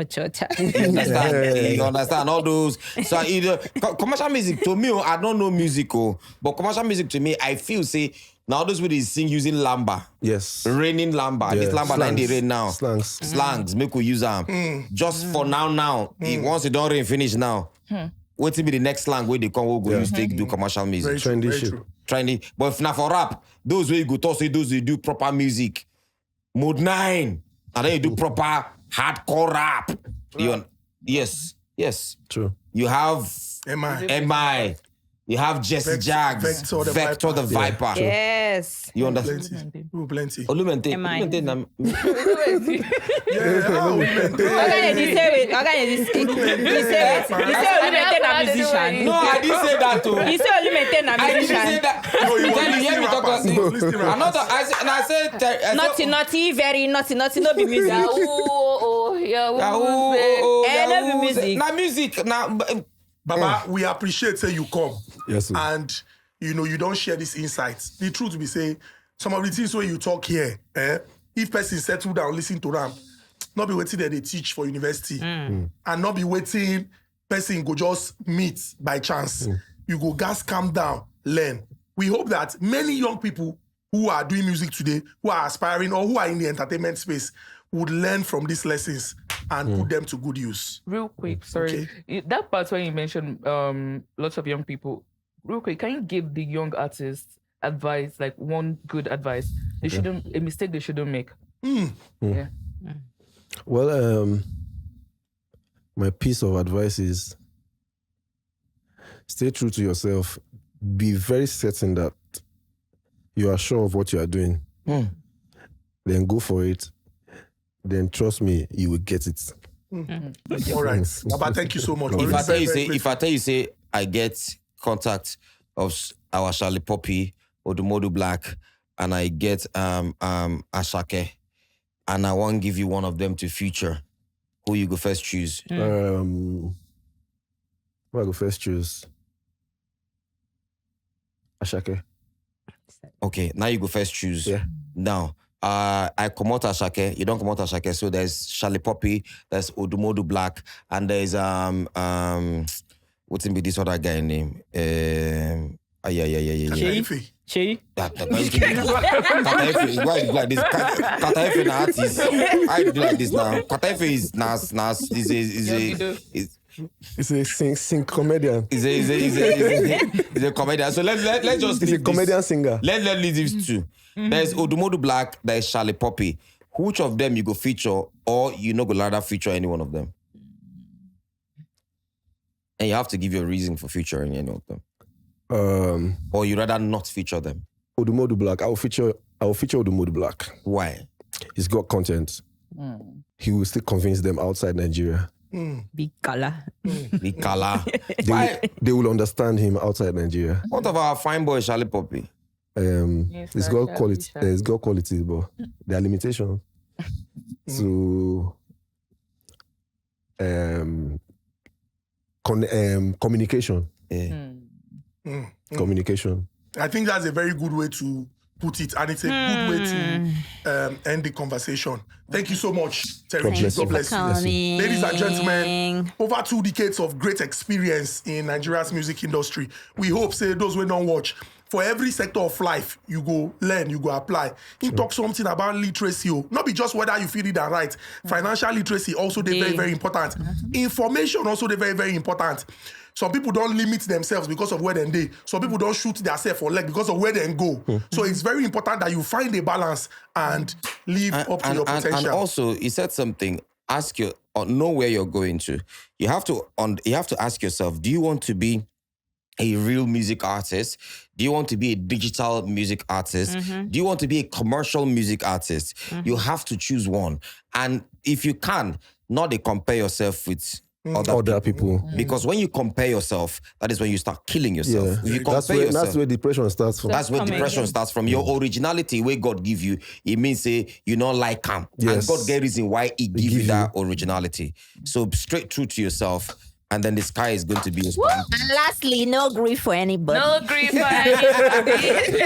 Speaker 5: Chota.
Speaker 2: You understand? You understand all those. So either commercial music to me, I don't know musical, but commercial music to me, I feel say now those people sing using lamba,
Speaker 1: Yes.
Speaker 2: raining lamba. This lamba now they rain now. Slangs, make we use them. Just for now. Once it don't rain finish now. What will be the next slang where they come we'll go use take do commercial music?
Speaker 3: Very
Speaker 1: Trendy
Speaker 3: very
Speaker 1: shit.
Speaker 3: true.
Speaker 2: Trendy. But if not for rap, those where you go talk say those who do proper music. Mode 9. And then you do proper hardcore rap. Yes.
Speaker 1: True.
Speaker 2: You have
Speaker 3: MI.
Speaker 2: You have Jesse Jags,
Speaker 3: Vector the
Speaker 2: the Viper.
Speaker 5: Yes.
Speaker 2: You understand?
Speaker 3: Plenty.
Speaker 2: Olumente.
Speaker 5: MI.
Speaker 2: Olumente na-
Speaker 5: Musician.
Speaker 2: No, I didn't say that too.
Speaker 5: You say only maintain a
Speaker 2: I didn't say
Speaker 5: musician.
Speaker 2: that.
Speaker 3: No, you
Speaker 2: Tell
Speaker 3: want
Speaker 2: hear me talk
Speaker 3: listening
Speaker 2: about
Speaker 3: rappers. No,
Speaker 2: Another, I said,
Speaker 5: Naughty, very naughty, no be music.
Speaker 4: Oh,
Speaker 5: music.
Speaker 2: Na music.
Speaker 3: Baba, we appreciate say you come.
Speaker 1: Yes, sir.
Speaker 3: And you don't share these insights. The truth be say, some of the things where you talk here, if person settle down, listen to them, not be waiting that they teach for university, and not be waiting person go just meet by chance. You go gas, calm down, learn. We hope that many young people who are doing music today, who are aspiring or who are in the entertainment space, would learn from these lessons and put them to good use.
Speaker 4: Real quick, sorry. That part where you mentioned lots of young people, real quick, can you give the young artists advice, like one good advice? They shouldn't, a mistake they shouldn't make. Yeah.
Speaker 1: Well, my piece of advice is stay true to yourself. Be very certain that you are sure of what you are doing. Then go for it. Then trust me, you will get it.
Speaker 3: All right. Baba, thank you so much.
Speaker 2: If I tell you, say, I get contact of our Charlie Poppy or the Modu Black, and I get Ashake, and I want to give you one of them to feature, who you go first choose?
Speaker 1: Who I go first choose? Ashake.
Speaker 2: Okay, now you go first choose.
Speaker 1: Yeah.
Speaker 2: Now, I come out Ashake, you don't come out Ashake, so there's Charlie Poppy, there's Odumodu Black, and there's what's in be this other guy name? Yeah.
Speaker 5: Shay?
Speaker 2: Kataefe, why you like this? Kataefe an artist. I do like this now. Kataefe is nas
Speaker 1: He's a sing comedian.
Speaker 2: He's a comedian. So let's just
Speaker 1: He's a comedian singer.
Speaker 2: Let's leave these two. There's Odumodu Black, there's Charlie Poppy. Which of them you go feature, or you no go rather feature any one of them? And you have to give your reason for featuring any of them. Or you rather not feature them?
Speaker 1: Odumodu Black. I will feature Odumodu Black.
Speaker 2: Why?
Speaker 1: He's got content. He will still convince them outside Nigeria.
Speaker 5: Big color.
Speaker 2: Big color.
Speaker 1: They will understand him outside Nigeria.
Speaker 2: What of our fine boy Charlie Poppy?
Speaker 1: It's got quality. It's got quality, but there are limitations. So, communication. Communication.
Speaker 3: I think that's a very good way to put it, and it's a good way to end the conversation. Thank you so much, Terry. God bless you. Ladies and gentlemen, over 2 decades of great experience in Nigeria's music industry. We hope, say, those who don't watch, for every sector of life, you go learn, you go apply. He talk something about literacy. Not be just whether you feel it and right. Financial literacy also they very, very important. Information also they very, very important. Some people don't limit themselves because of where they. Some people don't shoot themselves for leg because of where they go. So it's very important that you find a balance and live up to your potential.
Speaker 2: And also, he said something. Know where you're going to. You have to ask yourself: do you want to be a real music artist? Do you want to be a digital music artist? Do you want to be a commercial music artist? You have to choose one. And if you can, not compare yourself with other people. Because when you compare yourself, that is when you start killing yourself.
Speaker 1: Yeah.
Speaker 2: If you compare yourself,
Speaker 1: that's where depression starts from.
Speaker 2: That's where depression starts from. Your originality, where God give you, it means say you don't like him.
Speaker 1: Yes.
Speaker 2: And God get reason why he give you that originality. So straight true to yourself, and then the sky is going to be your spot.
Speaker 6: And lastly, no grief for anybody.
Speaker 4: No grief for anybody.